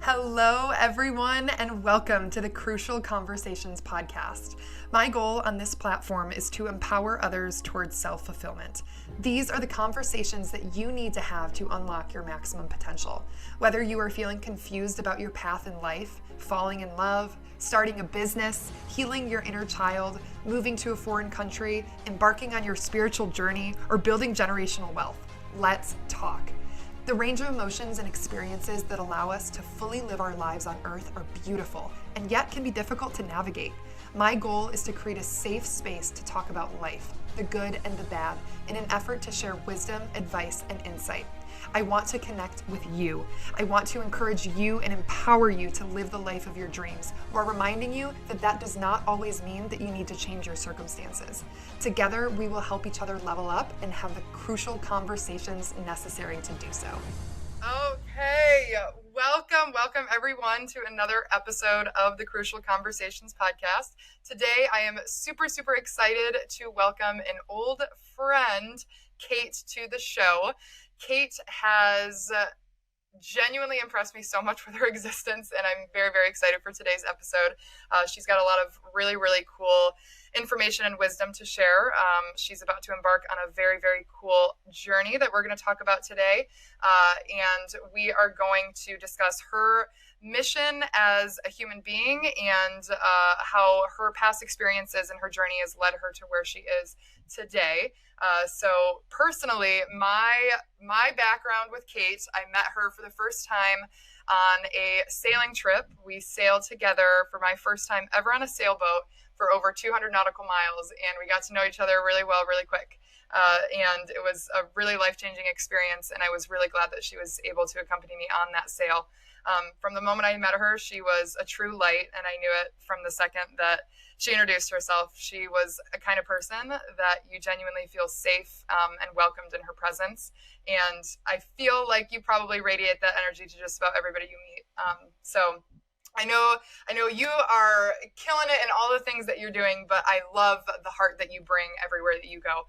Hello, everyone, and welcome to the Crucial Conversations podcast. My goal on this platform is to empower others towards self fulfillment. These are the conversations that you need to have to unlock your maximum potential. Whether you are feeling confused about your path in life, falling in love, starting a business, healing your inner child, moving to a foreign country, embarking on your spiritual journey, or building generational wealth, let's talk. The range of emotions and experiences that allow us to fully live our lives on earth are beautiful and yet can be difficult to navigate. My goal is to create a safe space to talk about life, the good and the bad, in an effort to share wisdom, advice, and insight. I want to connect with you. I want to encourage you and empower you to live the life of your dreams, while reminding you that that does not always mean that you need to change your circumstances. Together, we will help each other level up and have the crucial conversations necessary to do so. Okay, welcome everyone to another episode of the Crucial Conversations podcast. Today, I am super excited to welcome an old friend, Kate, to the show. Kate has genuinely impressed me so much with her existence, and I'm very excited for today's episode. She's got a lot of really cool information and wisdom to share. She's about to embark on a very cool journey that we're going to talk about today, and we are going to discuss her mission as a human being and how her past experiences and her journey has led her to where she is today. So personally, my background with Kate, I met her for the first time on a sailing trip. We sailed together for my first time ever on a sailboat for over 200 nautical miles, and we got to know each other really well, really quick. And it was a really life-changing experience, and I was really glad that she was able to accompany me on that sail. From the moment I met her, she was a true light, and I knew it from the second that she introduced herself. She was a kind of person that you genuinely feel safe and welcomed in her presence. And I feel like you probably radiate that energy to just about everybody you meet. So I know you are killing it in all the things that you're doing, but I love the heart that you bring everywhere that you go.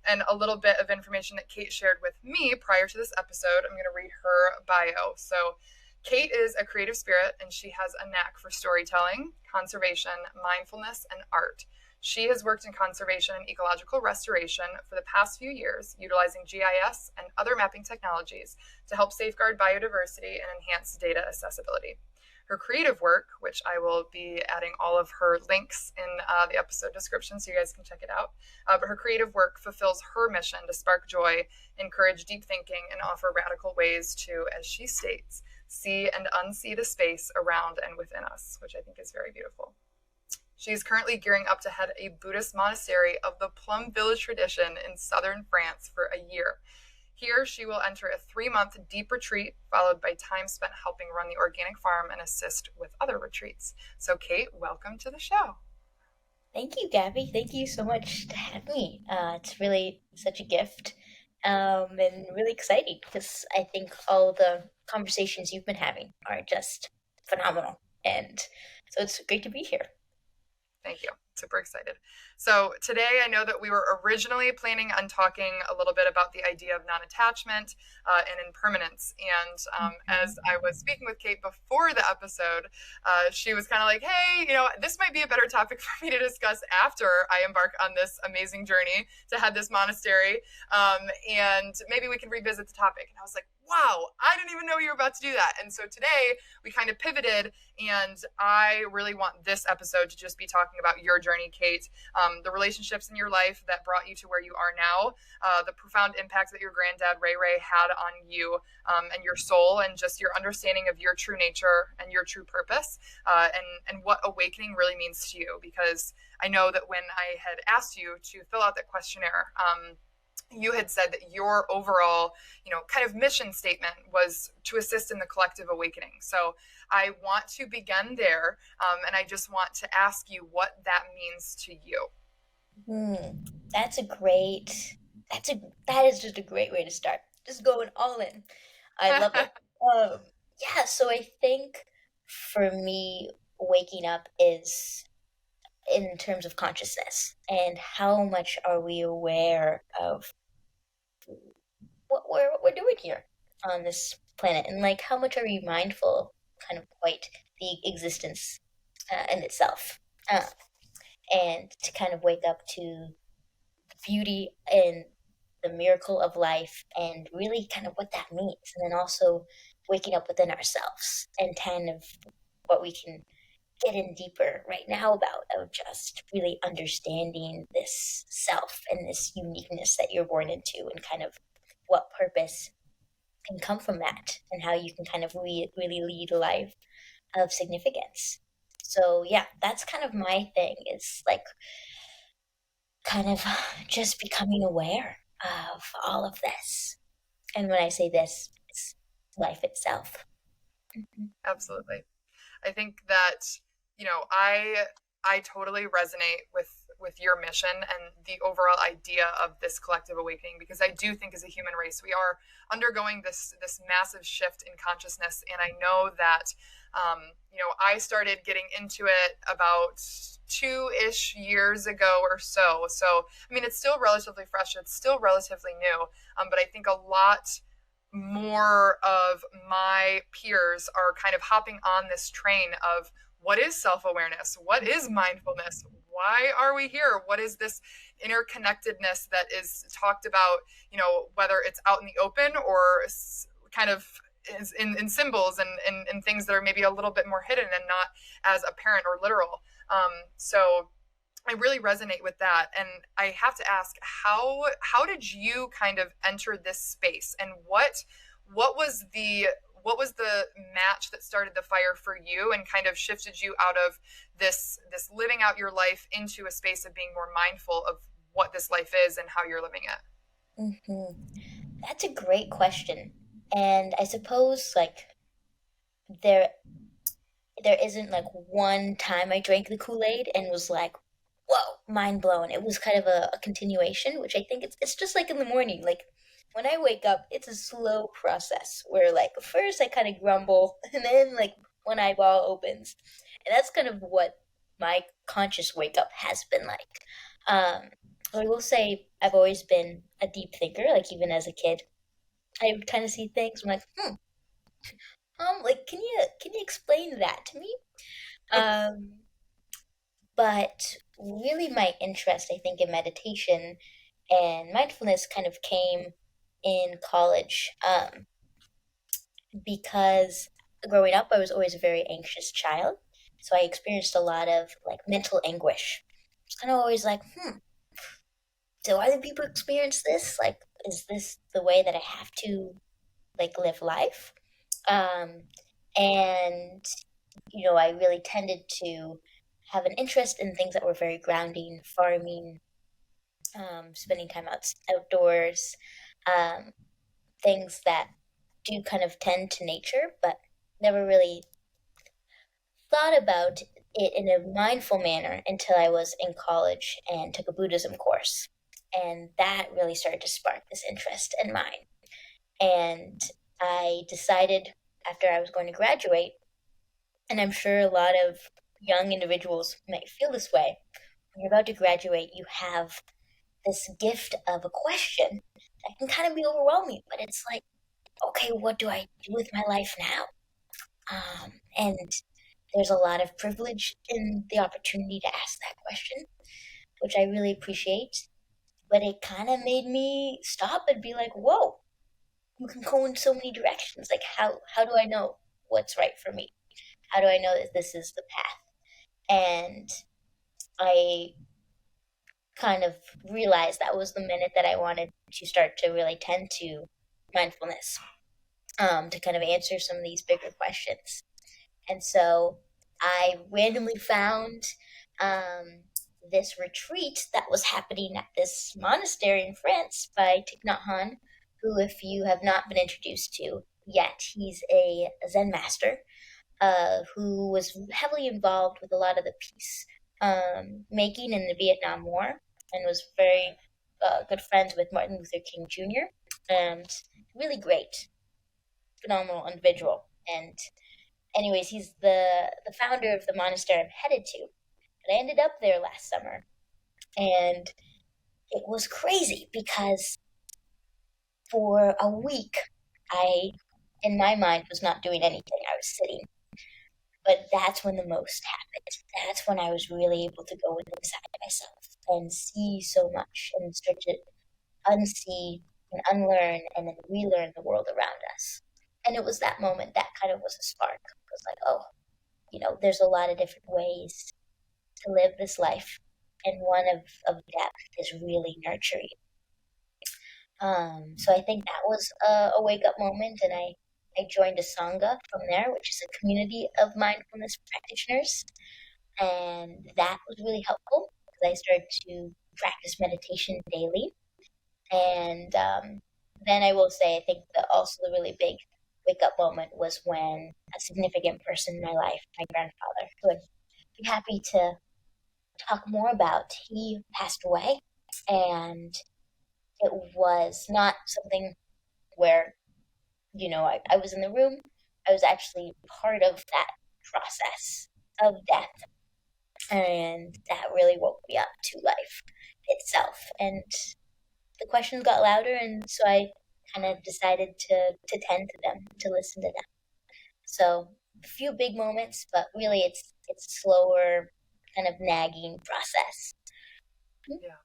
And a little bit of information that Kate shared with me prior to this episode, I'm going to read her bio. So Kate is a creative spirit, and she has a knack for storytelling, conservation, mindfulness, and art. She has worked in conservation and ecological restoration for the past few years, utilizing GIS and other mapping technologies to help safeguard biodiversity and enhance data accessibility. Her creative work, which I will be adding all of her links in the episode description so you guys can check it out, but her creative work fulfills her mission to spark joy, encourage deep thinking, and offer radical ways to, as she states, see and unsee the space around and within us, which I think is very beautiful. She's currently gearing up to head a Buddhist monastery of the Plum Village tradition in southern France for a year. Here, she will enter a 3-month deep retreat, followed by time spent helping run the organic farm and assist with other retreats. So, Kate, welcome to the show. Thank you, Gabby. Thank you so much to have me. It's really such a gift and really exciting because I think all the conversations you've been having are just phenomenal. And so it's great to be here. Thank you. Super excited. So today, I know that we were originally planning on talking a little bit about the idea of non-attachment and impermanence. And as I was speaking with Kate before the episode, she was kind of like, hey, this might be a better topic for me to discuss after I embark on this amazing journey to head this monastery. And maybe we can revisit the topic. And I was like, wow, I didn't even know you were about to do that. And so today we kind of pivoted, and I really want this episode to just be talking about your journey, Kate, the relationships in your life that brought you to where you are now, the profound impact that your granddad Ray had on you and your soul, and just your understanding of your true nature and your true purpose, and what awakening really means to you. Because I know that when I had asked you to fill out that questionnaire, you had said that your overall, kind of mission statement was to assist in the collective awakening. So I want to begin there, and I just want to ask you what that means to you. That's that is just a great way to start. Just going all in. I love it. Yeah, so I think for me, waking up is in terms of consciousness and how much are we aware of what we're doing here on this planet, and like how much are we mindful kind of quite the existence in itself. Uh, and to kind of wake up to the beauty and the miracle of life and really kind of what that means. And then also waking up within ourselves and kind of what we can get in deeper right now about of just really understanding this self and this uniqueness that you're born into and kind of what purpose can come from that and how you can kind of really lead a life of significance. So yeah, that's kind of my thing is like kind of just becoming aware of all of this. And when I say this, it's life itself. Mhm. Absolutely. I think that, I totally resonate with your mission and the overall idea of this collective awakening, because I do think as a human race we are undergoing this massive shift in consciousness. And I know that I started getting into it about 2-ish years ago or so. So I mean, it's still relatively fresh, it's still relatively new, but I think a lot more of my peers are kind of hopping on this train of what is self-awareness, what is mindfulness, why are we here, what is this interconnectedness that is talked about, whether it's out in the open or kind of is in symbols and things that are maybe a little bit more hidden and not as apparent or literal. So I really resonate with that. And I have to ask, how did you kind of enter this space, and what was the match that started the fire for you and kind of shifted you out of this living out your life into a space of being more mindful of what this life is and how you're living it? That's a great question. And I suppose like there there isn't like one time I drank the Kool-Aid and was like, whoa, mind blown. It was kind of a continuation, which I think it's just like in the morning. Like when I wake up, it's a slow process where like first I kind of grumble and then like one eyeball opens. And that's kind of what my conscious wake up has been like. Um, I will say I've always been a deep thinker, like even as a kid. I would kind of see things. I'm like, like can you explain that to me? Um, but really, my interest, I think, in meditation and mindfulness kind of came in college because growing up, I was always a very anxious child. So I experienced a lot of like mental anguish. It's kind of always like, do other people experience this? Like, is this the way that I have to like live life? Um, and I really tended to have an interest in things that were very grounding, farming, spending time outdoors, um, things that do kind of tend to nature, but never really thought about it in a mindful manner until I was in college and took a Buddhism course. And that really started to spark this interest in mine. And I decided after I was going to graduate, and I'm sure a lot of young individuals might feel this way. When you're about to graduate, you have this gift of a question that can kind of be overwhelming, but it's like, okay, what do I do with my life now? And there's a lot of privilege in the opportunity to ask that question, which I really appreciate. But it kind of made me stop and be like, whoa, you can go in so many directions. Like, how do I know what's right for me? How do I know that this is the path? And I kind of realized that was the minute that I wanted to start to really tend to mindfulness, to kind of answer some of these bigger questions. And so I randomly found um, this retreat that was happening at this monastery in France by Thich Nhat Hanh, who, if you have not been introduced to yet, he's a Zen master who was heavily involved with a lot of the peace making in the Vietnam War and was very good friends with Martin Luther King Jr. and really great, phenomenal individual. And anyways, he's the founder of the monastery I'm headed to. But I ended up there last summer, and it was crazy because for a week, I, in my mind, was not doing anything. I was sitting. But that's when the most happened. That's when I was really able to go inside myself and see so much and start to unsee and unlearn and then relearn the world around us. And it was that moment that kind of was a spark. It was like, oh, there's a lot of different ways to live this life. And one of depth is really nurturing. So I think that was a wake up moment, and I joined a Sangha from there, which is a community of mindfulness practitioners. And that was really helpful because I started to practice meditation daily. And then I will say, I think that also the really big wake up moment was when a significant person in my life, my grandfather, who I'd be happy to talk more about, he passed away. And it was not something where, I was in the room. I was actually part of that process of death. And that really woke me up to life itself. And the questions got louder, and so I kind of decided to tend to them, to listen to them. So a few big moments, but really it's slower, kind of nagging process. Yeah,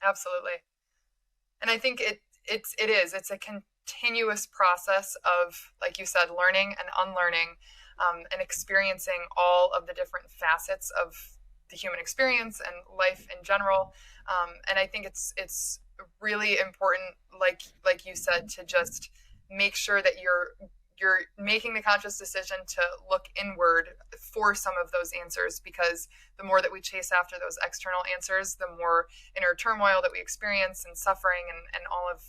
absolutely. And I think it's a continuous process of, like you said, learning and unlearning, and experiencing all of the different facets of the human experience and life in general. And I think it's really important, like you said, to just make sure that you're making the conscious decision to look inward for some of those answers, because the more that we chase after those external answers, the more inner turmoil that we experience and suffering and all of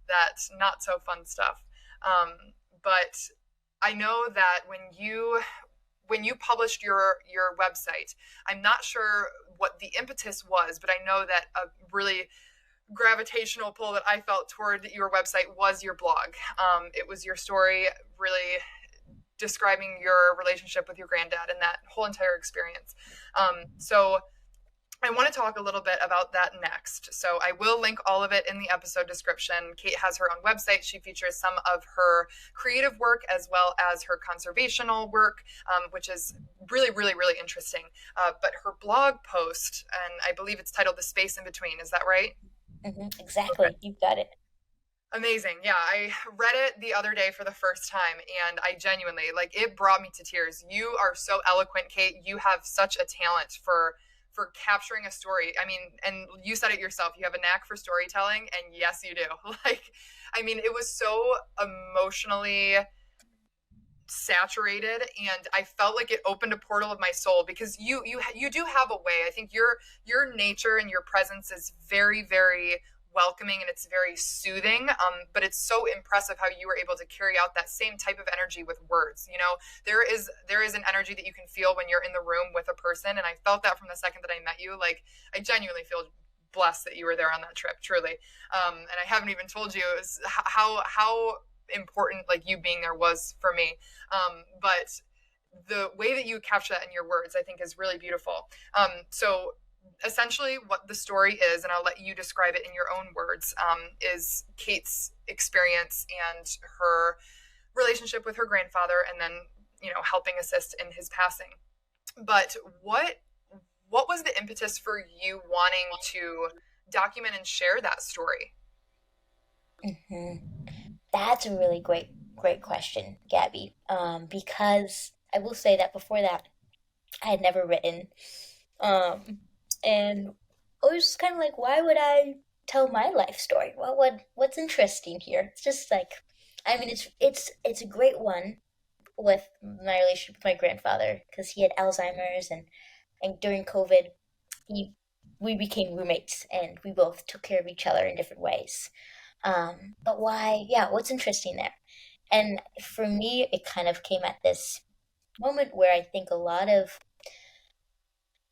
that not so fun stuff. But I know that when you published your website, I'm not sure what the impetus was, but I know that a really gravitational pull that I felt toward your website was your blog. It was your story, really describing your relationship with your granddad and that whole entire experience. So I want to talk a little bit about that next. So I will link all of it in the episode description. Kate has her own website. She features some of her creative work as well as her conservational work, which is really, really, really interesting. But her blog post, and I believe it's titled The Space in Between. Is that right? Exactly. Okay. You've got it. Amazing. Yeah, I read it the other day for the first time, and I genuinely, like, it brought me to tears. You are so eloquent, Kate. You have such a talent for capturing a story. I mean, and you said it yourself, you have a knack for storytelling, and yes, you do. Like, I mean, it was so emotionally saturated, and I felt like it opened a portal of my soul, because you do have a way. I think your nature and your presence is very, very welcoming, and it's very soothing, but it's so impressive how you were able to carry out that same type of energy with words. There is an energy that you can feel when you're in the room with a person, and I felt that from the second that I met you. Like, I genuinely feel blessed that you were there on that trip, truly. And I haven't even told you how important, like, you being there was for me. But the way that you capture that in your words, I think, is really beautiful. So essentially what the story is, and I'll let you describe it in your own words, is Kate's experience and her relationship with her grandfather, and then, helping assist in his passing. But what was the impetus for you wanting to document and share that story? hmm That's a really great question, Gabby. Because I will say that before that, I had never written. Um, and I was just kind of like, why would I tell my life story? What's interesting here? It's just like, I mean, it's a great one with my relationship with my grandfather because he had Alzheimer's, and during COVID, he we became roommates and we both took care of each other in different ways. But why? Yeah, what's interesting there? And for me, it kind of came at this moment where I think a lot of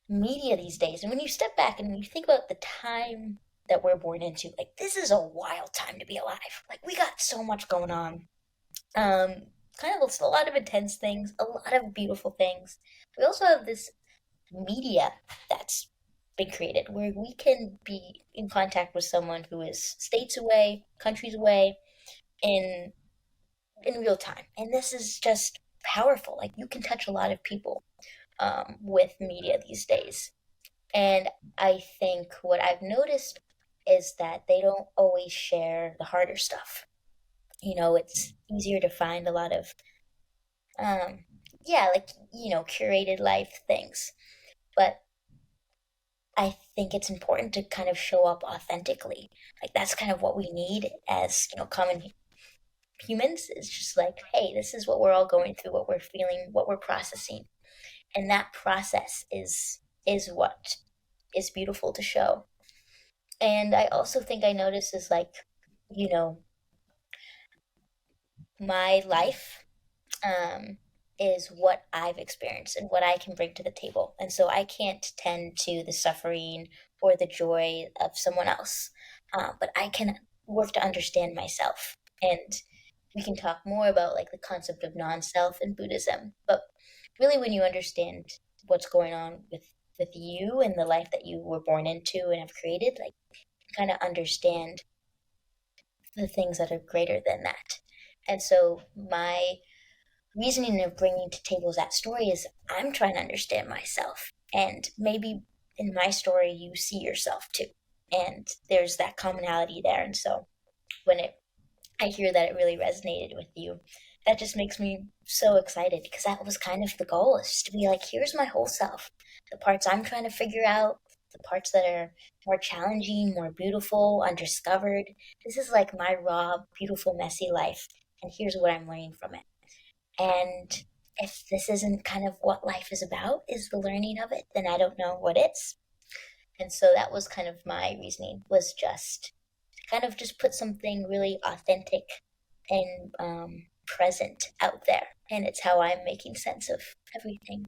media these days, and when you step back and you think about the time that we're born into, like, this is a wild time to be alive. Like, we got so much going on. Um, Kind of a lot of intense things, a lot of beautiful things. We also have this media that's been created where we can be in contact with someone who is states away, countries away, in in real time. And this is just powerful. Like you can touch a lot of people with media these days. And I think what I've noticed is that they don't always share the harder stuff. It's easier to find a lot of, um, yeah, like, curated life things. But I think it's important to kind of show up authentically. Like, that's kind of what we need as, common humans. Is just like, hey, this is what we're all going through, what we're feeling, what we're processing. And that process is what is beautiful to show. And I also think I notice is like, you know, my life um, is what I've experienced and what I can bring to the table. And so I can't tend to the suffering or the joy of someone else, but I can work to understand myself. And we can talk more about like the concept of non-self in Buddhism. But really, when you understand what's going on with you and the life that you were born into and have created, like kind of understand the things that are greater than that. And so my reasoning of bringing to tables that story is I'm trying to understand myself. And maybe in my story, you see yourself too. And there's that commonality there. And so when I hear that it really resonated with you, that just makes me so excited because that was kind of the goal is just to be like, here's my whole self. The parts I'm trying to figure out, the parts that are more challenging, more beautiful, undiscovered. This is like my raw, beautiful, messy life. And here's what I'm learning from it. And if this isn't kind of what life is about, is the learning of it, then I don't know what is. And so that was kind of my reasoning was just kind of just put something really authentic and present out there. And it's how I'm making sense of everything.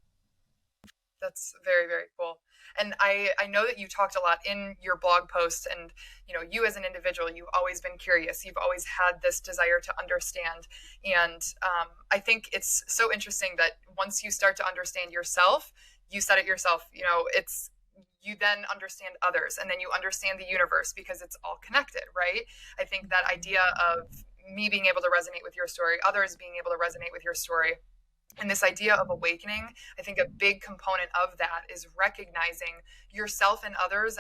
That's very, very cool. And I know that you talked a lot in your blog posts, and you as an individual, you've always been curious. You've always had this desire to understand. And I think it's so interesting that once you start to understand yourself, you said it yourself, it's you then understand others, and then you understand the universe because it's all connected, right? I think that idea of me being able to resonate with your story, others being able to resonate with your story, and this idea of awakening, I think a big component of that is recognizing yourself and others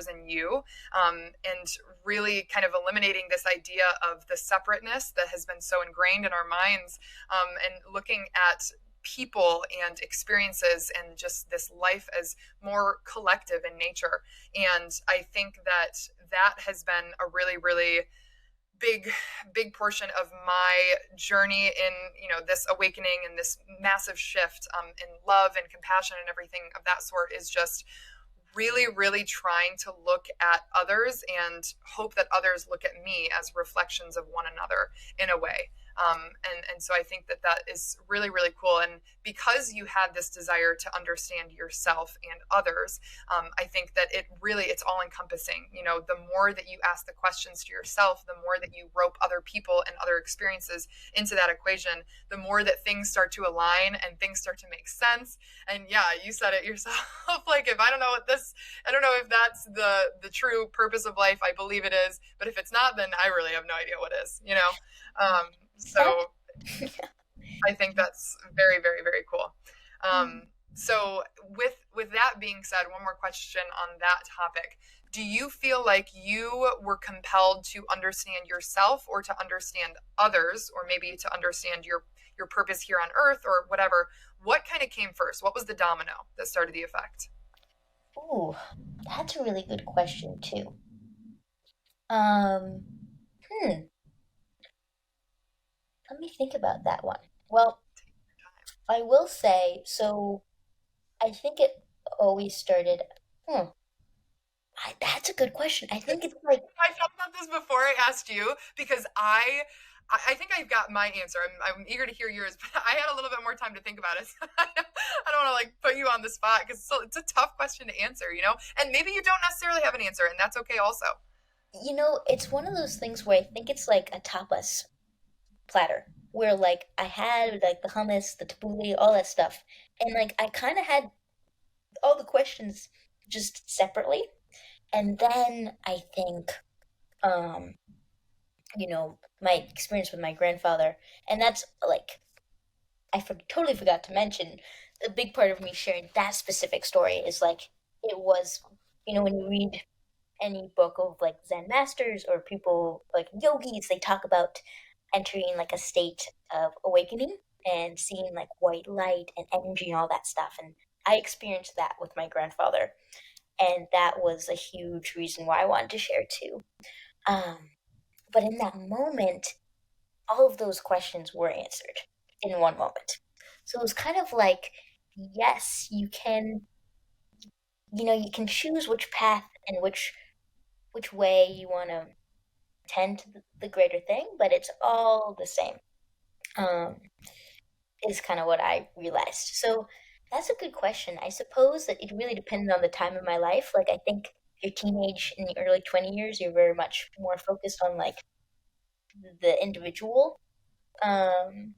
in you, and really kind of eliminating this idea of the separateness that has been so ingrained in our minds, and looking at people and experiences and just this life as more collective in nature. And I think that that has been a really, really big portion of my journey in this awakening and this massive shift, in love and compassion and everything of that sort, is just really, really trying to look at others and hope that others look at me as reflections of one another in a way. And so I think that that is really, really cool. And because you had this desire to understand yourself and others, I think that it's all encompassing. The more that you ask the questions to yourself, the more that you rope other people and other experiences into that equation, the more that things start to align and things start to make sense. And yeah, you said it yourself. Like, if I don't know I don't know if that's the true purpose of life. I believe it is, but if it's not, then I really have no idea what is. So I think that's very, very, very cool. So with that being said, one more question on that topic. Do you feel like you were compelled to understand yourself or to understand others, or maybe to understand your purpose here on earth or whatever? What kind of came first? What was the domino that started the effect? Ooh, that's a really good question too. Um, hmm, let me think about that one. Well, I will say, so I think it always started. Hmm, that's a good question. I think it's like, I thought about this before I asked you because I think I've got my answer. I'm eager to hear yours, but I had a little bit more time to think about it. So I don't want to like put you on the spot because it's a tough question to answer. And maybe you don't necessarily have an answer, and that's okay also. it's one of those things where I think it's like a tapas platter, where like I had like the hummus, the tabbouleh, all that stuff, and like I kind of had all the questions just separately, and then I think, um, my experience with my grandfather, and that's like totally forgot to mention, a big part of me sharing that specific story is like, it was, when you read any book of like Zen masters or people like yogis, they talk about entering like a state of awakening and seeing like white light and energy and all that stuff. And I experienced that with my grandfather. And that was a huge reason why I wanted to share too. Um, but in that moment, all of those questions were answered in one moment. So it was kind of like, yes, you can choose which path and which way you want to tend to the greater thing, but it's all the same. Um, is kind of what I realized. So that's a good question. I suppose that it really depends on the time of my life. Like I think your teenage in the early 20 years, you're very much more focused on like the individual. Um,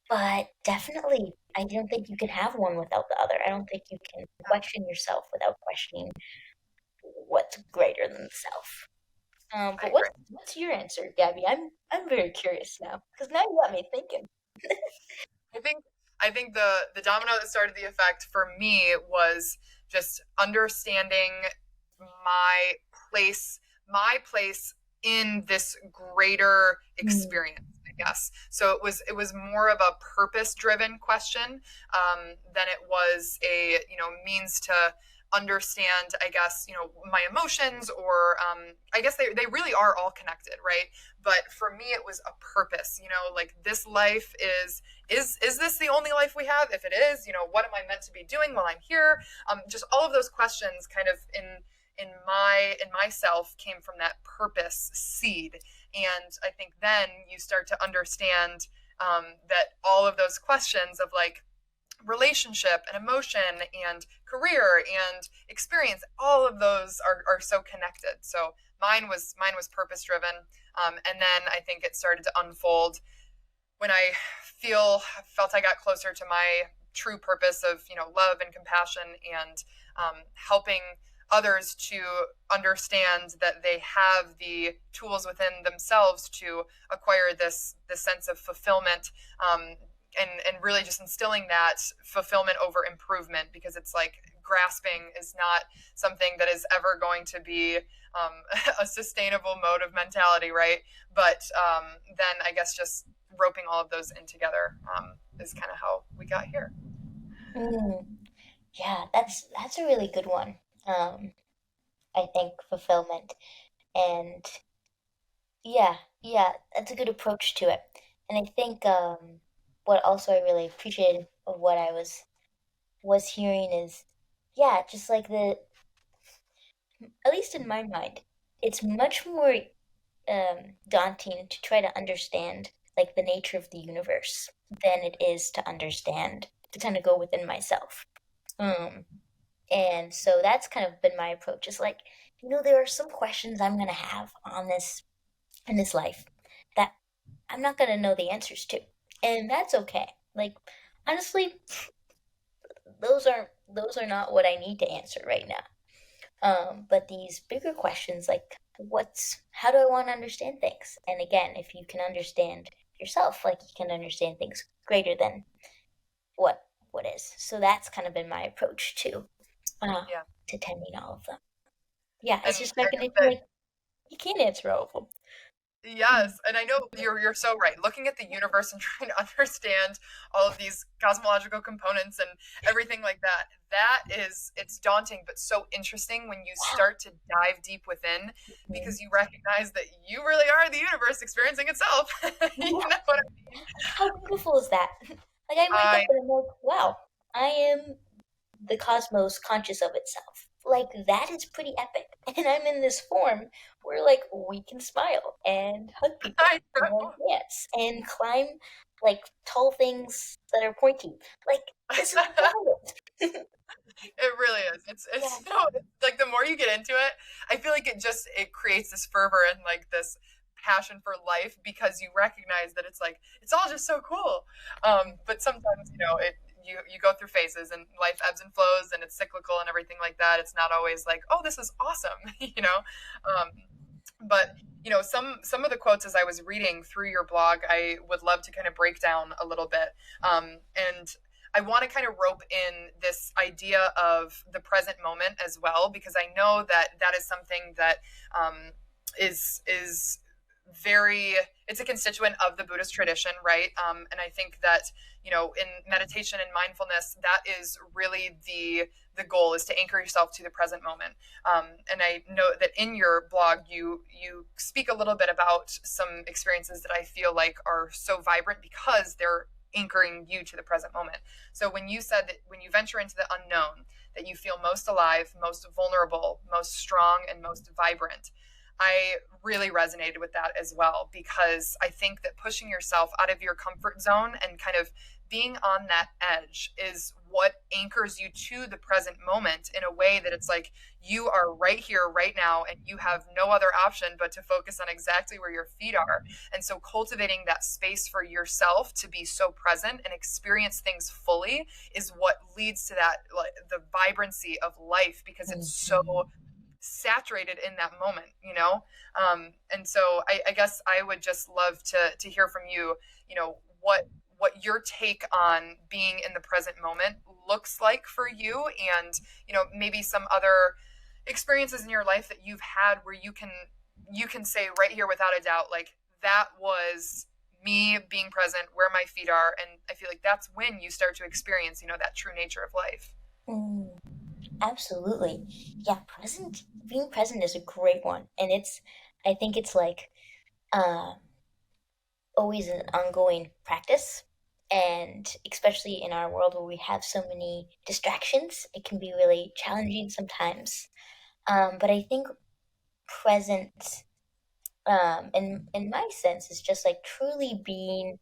but definitely, I don't think you can have one without the other. I don't think you can question yourself without questioning what's greater than the self. I But agree. what's your answer, Gabby? I'm very curious now because now you got me thinking. I think I think the domino that started the effect for me was just understanding my my place in this greater Mm, experience, I guess. So it was more of a purpose driven question than it was a means to understand, I guess, my emotions, or I guess they really are all connected, right? But for me it was a purpose, like this life is this the only life we have? If it is, what am I meant to be doing while I'm here? Just all of those questions kind of in myself came from that purpose seed. And I think then you start to understand that all of those questions of like relationship and emotion and career and experience, all of those are so connected. So mine was purpose driven, and then I think it started to unfold when I felt I got closer to my true purpose of love and compassion, and helping others to understand that they have the tools within themselves to acquire this sense of fulfillment, and really just instilling that fulfillment over improvement, because it's like grasping is not something that is ever going to be a sustainable mode of mentality, right? But then I guess just roping all of those in together is kind of how we got here. mm, yeah, that's a really good one. Um, I think fulfillment and yeah, that's a good approach to it. And I think what also I really appreciated of what I was hearing is yeah, just like the at least in my mind, it's much more daunting to try to understand like the nature of the universe than it is to understand to kind of go within myself. Um, and so that's kind of been my approach. Is like, there are some questions I'm gonna have on this in this life that I'm not gonna know the answers to, and that's okay. Like, honestly, those are not what I need to answer right now. But these bigger questions, like how do I want to understand things? And again, if you can understand yourself, like you can understand things greater than what what is. So that's kind of been my approach uh, Yeah, to tending all of them. Yeah, and it's just I recognition think that like you can't answer all of them. yes, and I know you're so right. Looking at the universe and trying to understand all of these cosmological components and everything like that, it's daunting but so interesting when you Wow. start to dive deep within, Mhm. because you recognize that you really are the universe experiencing itself. You Yeah. know what I mean? How beautiful is that? Like I wake up I and I'm like, wow, I am the cosmos conscious of itself. Like that is pretty epic. And I'm in this form where like we can smile and hug people I and know. dance and climb like tall things that are pointy. Like this is wild. It really is. Yeah. It's like the more you get into it, I feel like it creates this fervor and like this passion for life, because you recognize that it's like it's all just so cool. But sometimes you go through phases, and life ebbs and flows, and it's cyclical and everything like that. It's not always like, oh, this is awesome, you know. Um, but some of the quotes as I was reading through your blog, I would love to kind of break down a little bit. And I want to kind of rope in this idea of the present moment as well, because I know that that is something that is very, it's a constituent of the Buddhist tradition, right? And I think that, in meditation and mindfulness, that is really the goal, is to anchor yourself to the present moment. And I know that in your blog, you speak a little bit about some experiences that I feel like are so vibrant because they're anchoring you to the present moment. So when you said that when you venture into the unknown, that you feel most alive, most vulnerable, most strong, and most vibrant, I really resonated with that as well, because I think that pushing yourself out of your comfort zone and kind of being on that edge is what anchors you to the present moment in a way that it's like you are right here, right now, and you have no other option but to focus on exactly where your feet are. And so, cultivating that space for yourself to be so present and experience things fully is what leads to that, like, the vibrancy of life, because it's so Mhm. saturated in that moment. And so I guess I would just love to hear from you, what your take on being in the present moment looks like for you, and maybe some other experiences in your life that you've had where you can say right here without a doubt, like, that was me being present where my feet are. And I feel like that's when you start to experience that true nature of life. Mm, absolutely. Yeah, being present is a great one. And I think it's like, uh, always an ongoing practice. And especially in our world where we have so many distractions, it can be really challenging sometimes. But I think present, in my sense, is just like truly being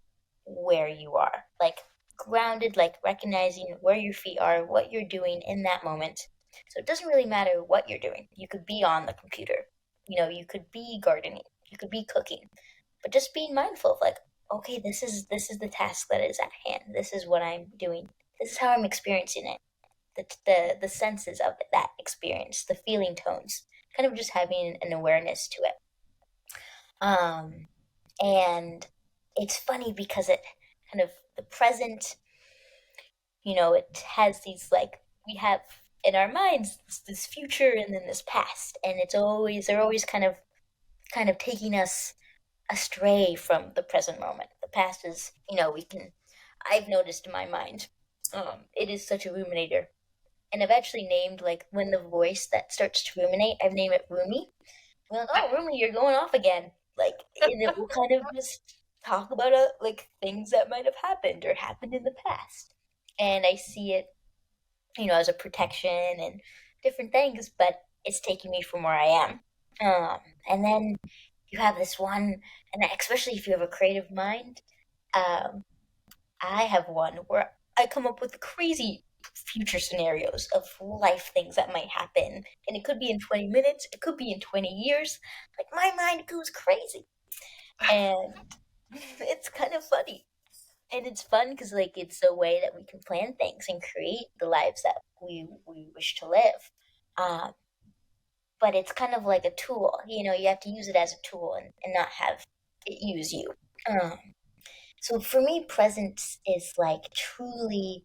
where you are, like grounded, like recognizing where your feet are, what you're doing in that moment. So it doesn't really matter what you're doing. You could be on the computer, you could be gardening, you could be cooking, but just being mindful of like, okay, this is the task that is at hand. This is what I'm doing. This is how I'm experiencing it. The senses of that experience, the feeling tones, kind of just having an awareness to it. Um, and it's funny because it kind of the present, it has these like we have in our minds this future and then this past, and they're always kind of taking us astray from the present moment. The past is, I've noticed in my mind, it is such a ruminator. And I've actually named, like, when the voice that starts to ruminate, I've named it Rumi. Well, oh, Rumi, you're going off again. Like, and it will kind of just talk about, like, things that might have happened or happened in the past. And I see it, as a protection and different things, but it's taking me from where I am. And then you have this one, and especially if you have a creative mind, um, I have one where I come up with crazy future scenarios of life things that might happen. And it could be in 20 minutes, it could be in 20 years. Like, my mind goes crazy. And it's kind of funny. And it's fun because, like, it's a way that we can plan things and create the lives that we wish to live. Um, but it's kind of like a tool. You have to use it as a tool and not have it use you. Um, so for me, presence is like truly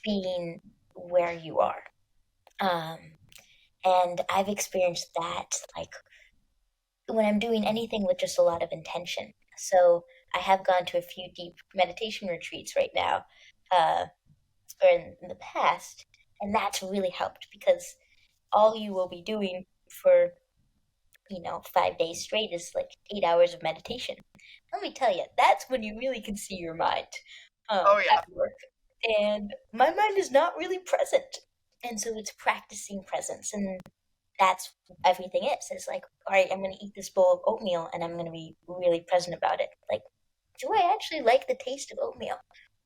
being where you are. Um, and I've experienced that like when I'm doing anything with just a lot of intention. So I have gone to a few deep meditation retreats right now, uh, or in the past, and that's really helped because all you will be doing for 5 days straight is like 8 hours of meditation. Let me tell you, that's when you really can see your mind Oh yeah. at work. And my mind is not really present. And so it's practicing presence. And that's everything is. It's like, all right, I'm going to eat this bowl of oatmeal and I'm going to be really present about it. Like, do I actually like the taste of oatmeal?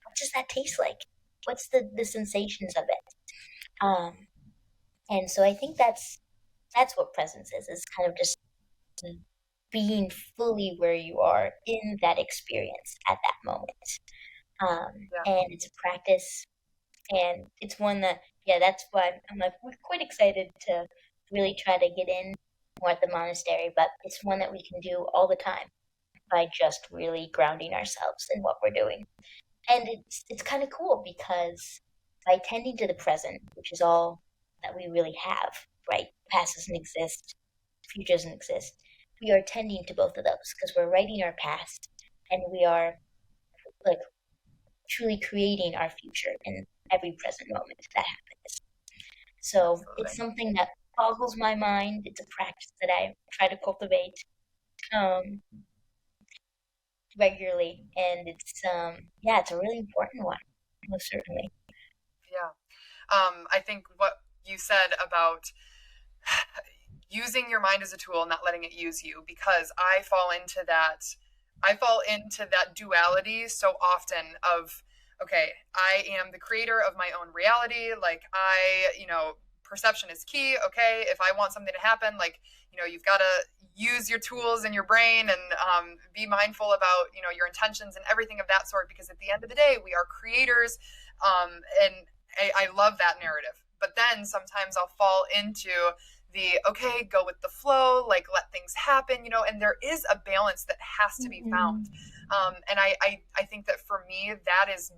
What does that taste like? What's the sensations of it? Um, and so I think that's what presence is kind of just being fully where you are in that experience at that moment. Yeah. And it's a practice, and it's one that, yeah, that's why I'm like, we're quite excited to really try to get in. or at the monastery, but it's one that we can do all the time by just really grounding ourselves in what we're doing. And it's kind of cool because by tending to the present, which is all that we really have, right? Past doesn't exist, future doesn't exist. We are tending to both of those because we're writing our past and we are like truly creating our future in every present moment that happens. So Absolutely. it's something that boggles my mind. It's a practice that I try to cultivate um, regularly, and yeah, it's a really important one, most certainly. Yeah. I think what you said about using your mind as a tool, not letting it use you, because I fall into that duality so often of, okay, I am the creator of my own reality. Like perception is key. Okay. If I want something to happen, like, you've got to use your tools in your brain and be mindful about, your intentions and everything of that sort, because at the end of the day, we are creators. And I love that narrative. But then sometimes I'll fall into the, okay, go with the flow, like let things happen, and there is a balance that has to be Mm-hmm. found. And I think that for me, that is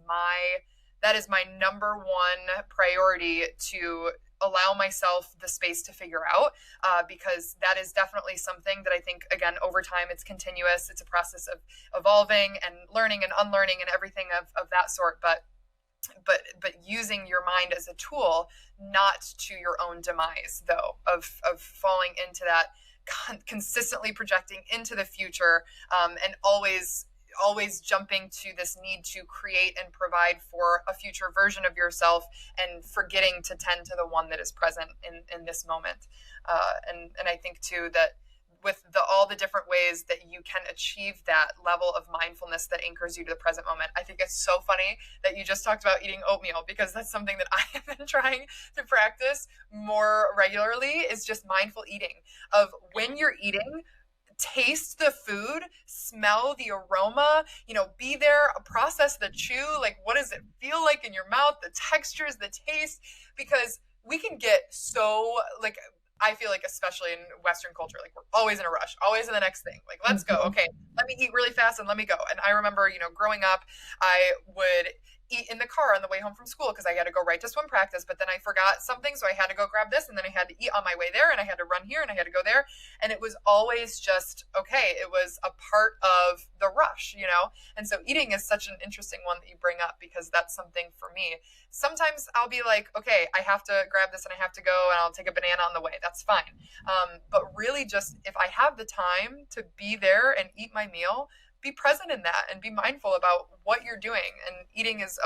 my number one priority, to allow myself the space to figure out, because that is definitely something that I think, again, over time, it's continuous. It's a process of evolving and learning and unlearning and everything of that sort. But using your mind as a tool, not to your own demise, though, of falling into that, consistently projecting into the future, and always jumping to this need to create and provide for a future version of yourself, and forgetting to tend to the one that is present in this moment. And I think too that with all the different ways that you can achieve that level of mindfulness that anchors you to the present moment. I think it's so funny that you just talked about eating oatmeal, because that's something that I have been trying to practice more regularly, is just mindful eating, of when you're eating, taste the food, smell the aroma, be there, process the chew, like what does it feel like in your mouth, the textures, the taste, because we can get so, like, I feel like, especially in Western culture, like we're always in a rush, always in the next thing. Like, let's go. Mm-hmm. Okay, let me eat really fast and let me go. And I remember, growing up, I would eat in the car on the way home from school because I had to go right to swim practice, but then I forgot something, so I had to go grab this, and then I had to eat on my way there, and I had to run here, and I had to go there, and it was always just okay. It was a part of the rush. And so eating is such an interesting one that you bring up, because that's something for me. Sometimes I'll be like, okay, I have to grab this and I have to go, and I'll take a banana on the way. That's fine. But really, just if I have the time to be there and eat my meal, be present in that and be mindful about what you're doing. And eating is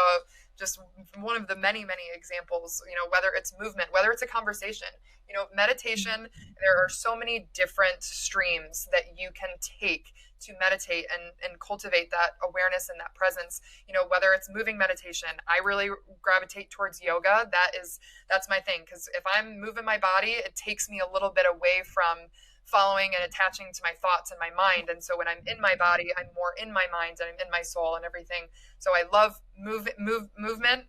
just one of the many, many examples, whether it's movement, whether it's a conversation, meditation. There are so many different streams that you can take to meditate and cultivate that awareness and that presence. Whether it's moving meditation, I really gravitate towards yoga. That's my thing, because if I'm moving my body, it takes me a little bit away from following and attaching to my thoughts and my mind. And so when I'm in my body, I'm more in my mind and I'm in my soul and everything. So I love movement.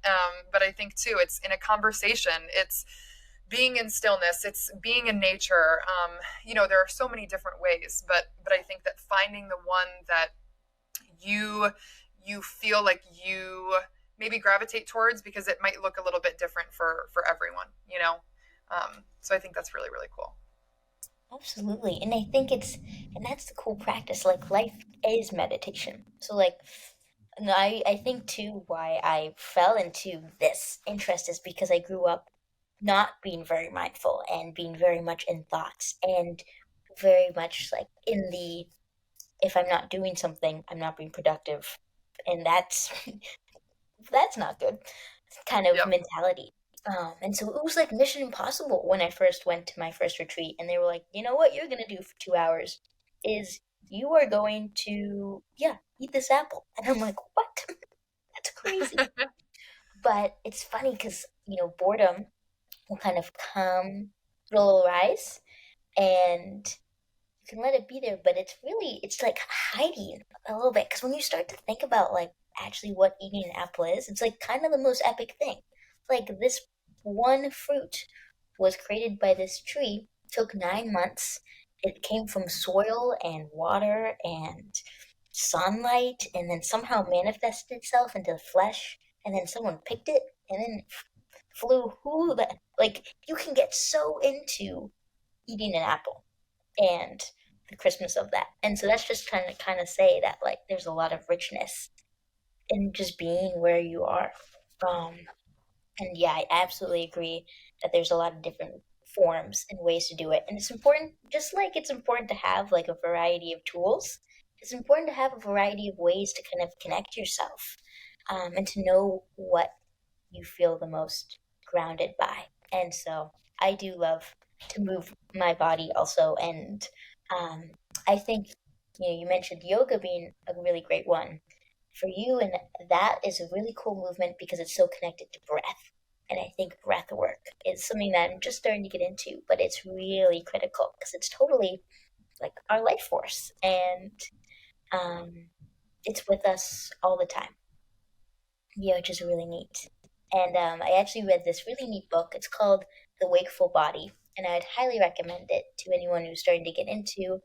But I think too, it's in a conversation. It's being in stillness. It's being in nature. There are so many different ways, but I think that finding the one that you feel like you maybe gravitate towards, because it might look a little bit different for everyone. So I think that's really, really cool. Absolutely. And and that's the cool practice. Like, life is meditation. So, like, and I think too why I fell into this interest is because I grew up not being very mindful and being very much in thoughts and very much like in the if I'm not doing something, I'm not being productive. And that's not good kind of Yep. mentality. And so it was like mission impossible when I first went to my first retreat, and they were like, you know what you're gonna do for 2 hours is you are going to eat this apple, and I'm like, what? That's crazy. But it's funny because boredom will kind of come, it'll arise, and you can let it be there, but it's like hiding a little bit because when you start to think about like actually what eating an apple is, it's like kind of the most epic thing. Like this one fruit was created by this tree took 9 months. It came from soil and water and sunlight, and then somehow manifested itself into flesh, and then someone picked it, and then flew. Who that? Like, you can get so into eating an apple and the Christmas of that. And so that's just trying to kind of say that, like, there's a lot of richness in just being where you are. Um, and yeah, I absolutely agree that there's a lot of different forms and ways to do it. And it's important, just like it's important to have like a variety of tools, it's important to have a variety of ways to kind of connect yourself, and to know what you feel the most grounded by. And so I do love to move my body also. And um, I think, you mentioned yoga being a really great one for you. And that is a really cool movement because it's so connected to breath. And I think breath work is something that I'm just starting to get into, but it's really critical because it's totally like our life force. And um, it's with us all the time, which is really neat. And I actually read this really neat book. It's called The Wakeful Body, and I'd highly recommend it to anyone who's starting to get into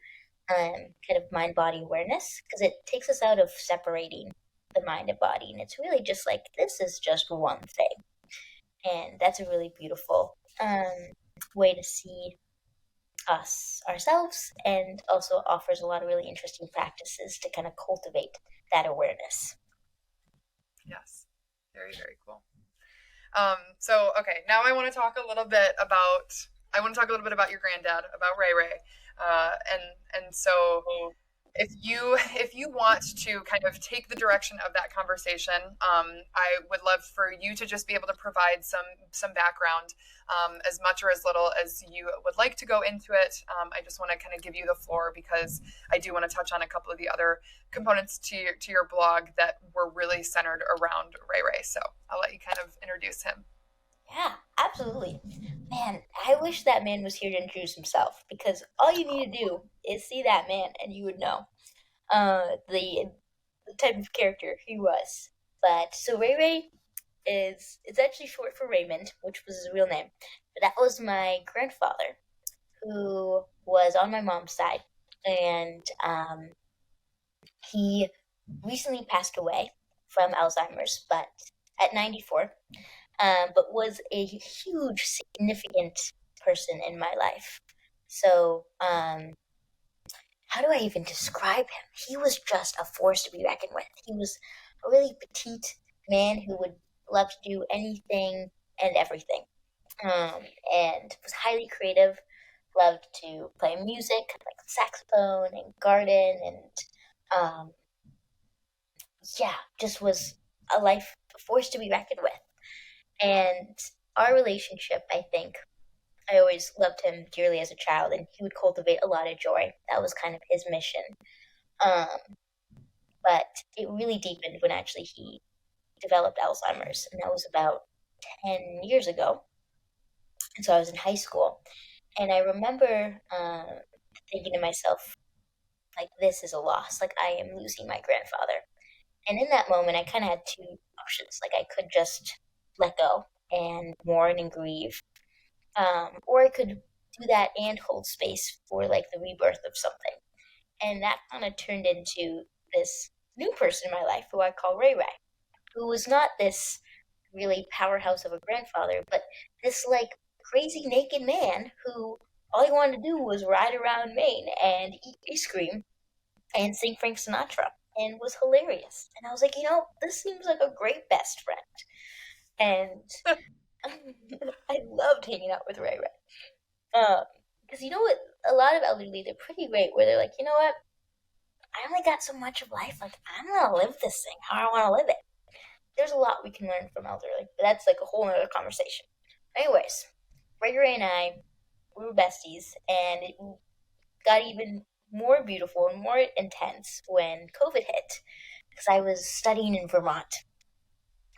kind of mind body awareness because it takes us out of separating the mind and body. And it's really just like, this is just one thing. And that's a really beautiful way to see us ourselves, and also offers a lot of really interesting practices to kind of cultivate that awareness. Yes. Very, very cool. So okay, now I want to talk a little bit about your granddad, about Ray Ray. And so if you want to kind of take the direction of that conversation, I would love for you to just be able to provide some background, as much or as little as you would like to go into it. I just want to kind of give you the floor because I do want to touch on a couple of the other components to your blog that were really centered around Ray Ray. So I'll let you kind of introduce him. Yeah, absolutely. Man, I wish that man was here to introduce himself because all you need to do is see that man and you would know the type of character he was. But so Ray Ray is it's actually short for Raymond, which was his real name. But that was my grandfather who was on my mom's side, and he recently passed away from Alzheimer's, but at 94. But was a huge, significant person in my life. So, how do I even describe him? He was just a force to be reckoned with. He was a really petite man who would love to do anything and everything, and was highly creative. Loved to play music, like saxophone and garden, and um, yeah, just was a force to be reckoned with. And our relationship, I think, I always loved him dearly as a child, and he would cultivate a lot of joy. That was kind of his mission. Um, but it really deepened when actually he developed Alzheimer's, and that was about 10 years ago. And so I was in high school, and I remember thinking to myself, like, this is a loss. Like, I am losing my grandfather. And in that moment, I kind of had two options. Like, I could just let go and mourn and grieve, or I could do that and hold space for like the rebirth of something. And that kind of turned into this new person in my life who I call Ray Ray, who was not this really powerhouse of a grandfather, but this like crazy naked man who all he wanted to do was ride around Maine and eat ice cream and sing Frank Sinatra and was hilarious. And I was like, this seems like a great best friend. And I loved hanging out with Ray Ray. Because you know what? A lot of elderly, they're pretty great where they're like, you know what? I only got so much of life. Like, I'm going to live this thing how I want to live it. There's a lot we can learn from elderly, but that's like a whole other conversation. Anyways, Ray and I, we were besties, and it got even more beautiful and more intense when COVID hit. Because I was studying in Vermont,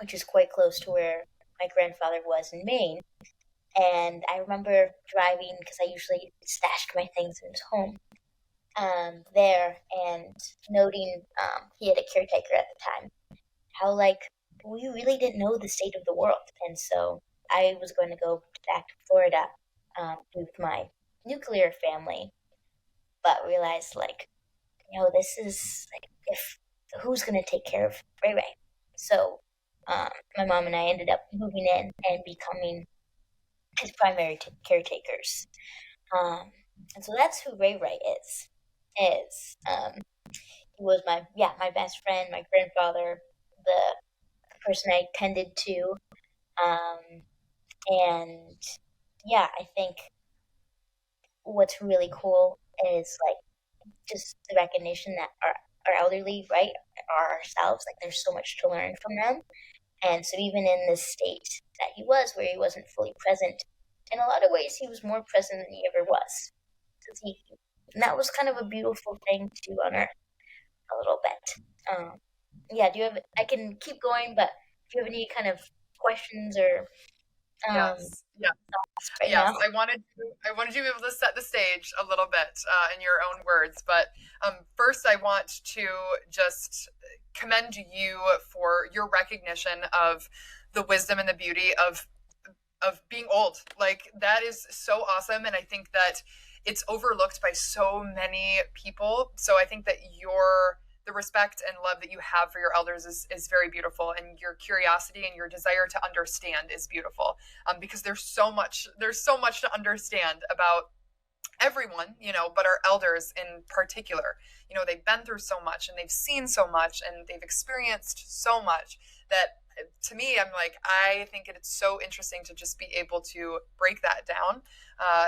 which is quite close to where my grandfather was in Maine. And I remember driving because I usually stashed my things in his home there, and noting he had a caretaker at the time. How like we really didn't know the state of the world, and so I was going to go back to Florida with my nuclear family, but realized like, this is like, if who's gonna take care of Ray Ray? So my mom and I ended up moving in and becoming his primary caretakers. Um, and so that's who Ray Ray is. He was my best friend, my grandfather, the person I tended to, um, and yeah, I think what's really cool is like just the recognition that our elderly, right, are ourselves. Like there's so much to learn from them. And so even in this state that he was, where he wasn't fully present, in a lot of ways he was more present than he ever was. And that was kind of a beautiful thing to unearth a little bit. Yeah, do you have? I can keep going, but do you have any kind of questions or Yes. Yeah. thoughts right Yes, now? I wanted you to be able to set the stage a little bit in your own words, but first I want to just commend you for your recognition of the wisdom and the beauty of being old. Like that is so awesome, and I think that it's overlooked by so many people. So I think that your the respect and love that you have for your elders is very beautiful, and your curiosity and your desire to understand is beautiful, because there's so much to understand about everyone, but our elders in particular. They've been through so much and they've seen so much and they've experienced so much that to me, I'm like, I think it's so interesting to just be able to break that down.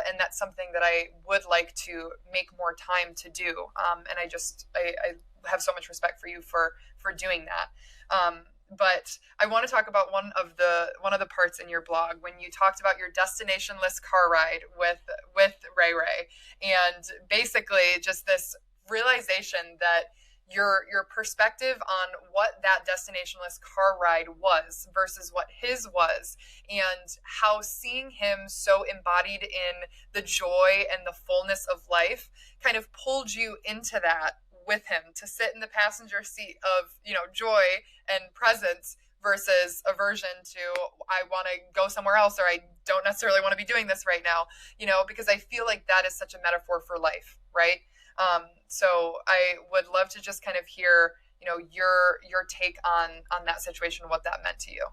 And that's something that I would like to make more time to do. And I have so much respect for you for doing that. But I want to talk about one of the parts in your blog when you talked about your destinationless car ride with Ray Ray, and basically just this realization that your perspective on what that destinationless car ride was versus what his was, and how seeing him so embodied in the joy and the fullness of life kind of pulled you into that with him to sit in the passenger seat of joy and presence versus aversion to I want to go somewhere else, or I don't necessarily want to be doing this right now, because I feel like that is such a metaphor for life, right? So I would love to just kind of hear your take on that situation, what that meant to you.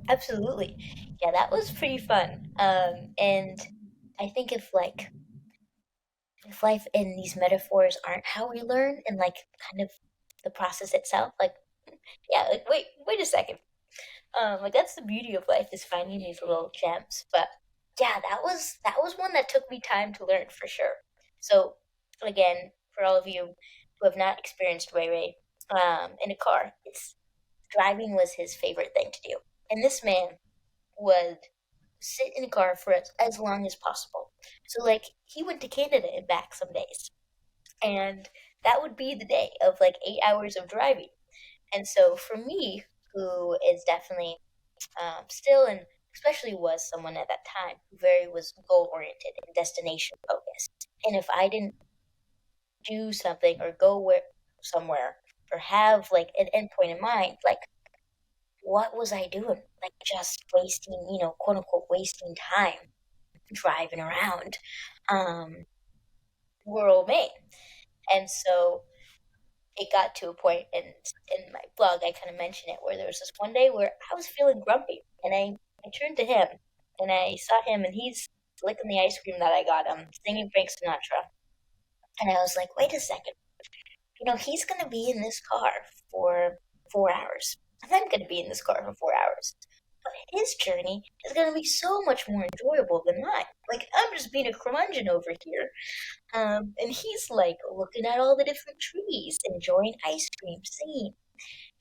Absolutely. Yeah, that was pretty fun. And I think if life and these metaphors aren't how we learn and like kind of the process itself, like yeah, like wait a second. Like that's the beauty of life is finding these little gems. But yeah, that was one that took me time to learn for sure. So again, for all of you who have not experienced Ray Ray in a car, it's driving was his favorite thing to do. And this man would sit in a car for as long as possible. So like he went to Canada and back some days. And that would be the day of like 8 hours of driving. And so for me, who is definitely still and especially was someone at that time who very was goal oriented and destination focused. And if I didn't do something or go somewhere or have like an endpoint in mind, like what was I doing? Like just wasting, quote unquote, wasting time driving around rural Maine. And so it got to a point in my blog, I kind of mentioned it, where there was this one day where I was feeling grumpy, and I turned to him, and I saw him, and he's licking the ice cream that I got him, singing Frank Sinatra, and I was like, wait a second, he's gonna be in this car for 4 hours, and I'm gonna be in this car for 4 hours. But his journey is gonna be so much more enjoyable than mine. Like I'm just being a curmudgeon over here, and he's like looking at all the different trees, enjoying ice cream, singing.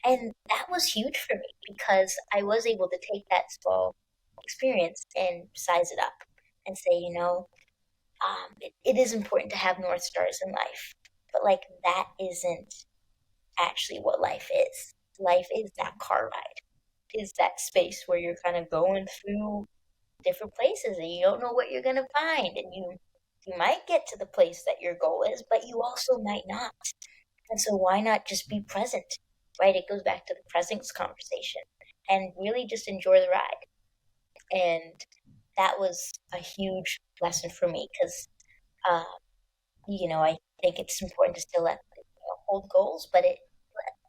And that was huge for me because I was able to take that small experience and size it up and say, it is important to have North Stars in life. But like that isn't actually what life is. Life is that car ride, is that space where you're kind of going through different places and you don't know what you're gonna find, and you might get to the place that your goal is, but you also might not. And so why not just be present? Right? It goes back to the presence conversation and really just enjoy the ride. And that was a huge lesson for me because, uh, I think it's important to still hold goals, but it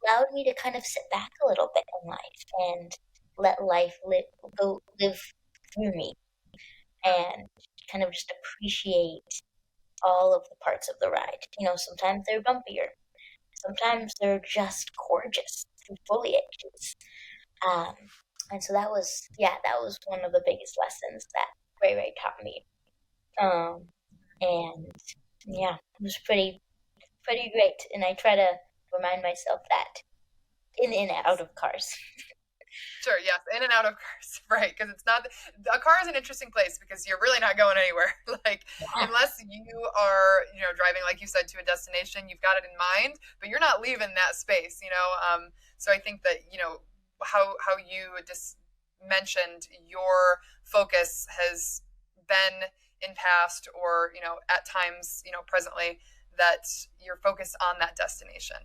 allowed me to kind of sit back a little bit in life and let life live through me Mm, and kind of just appreciate all of the parts of the ride. Sometimes they're bumpier, sometimes they're just gorgeous through foliage. Um, and so that was one of the biggest lessons that Ray Ray taught me. Um, and yeah, it was pretty great. And I try to remind myself that in and out of cars. sure, yes, in and out of cars, right? Because it's not a car is an interesting place because you're really not going anywhere. Like Yeah, unless you are, driving like you said to a destination, you've got it in mind, but you're not leaving that space. So I think that how you just mentioned your focus has been in past or at times presently that you're focused on that destination.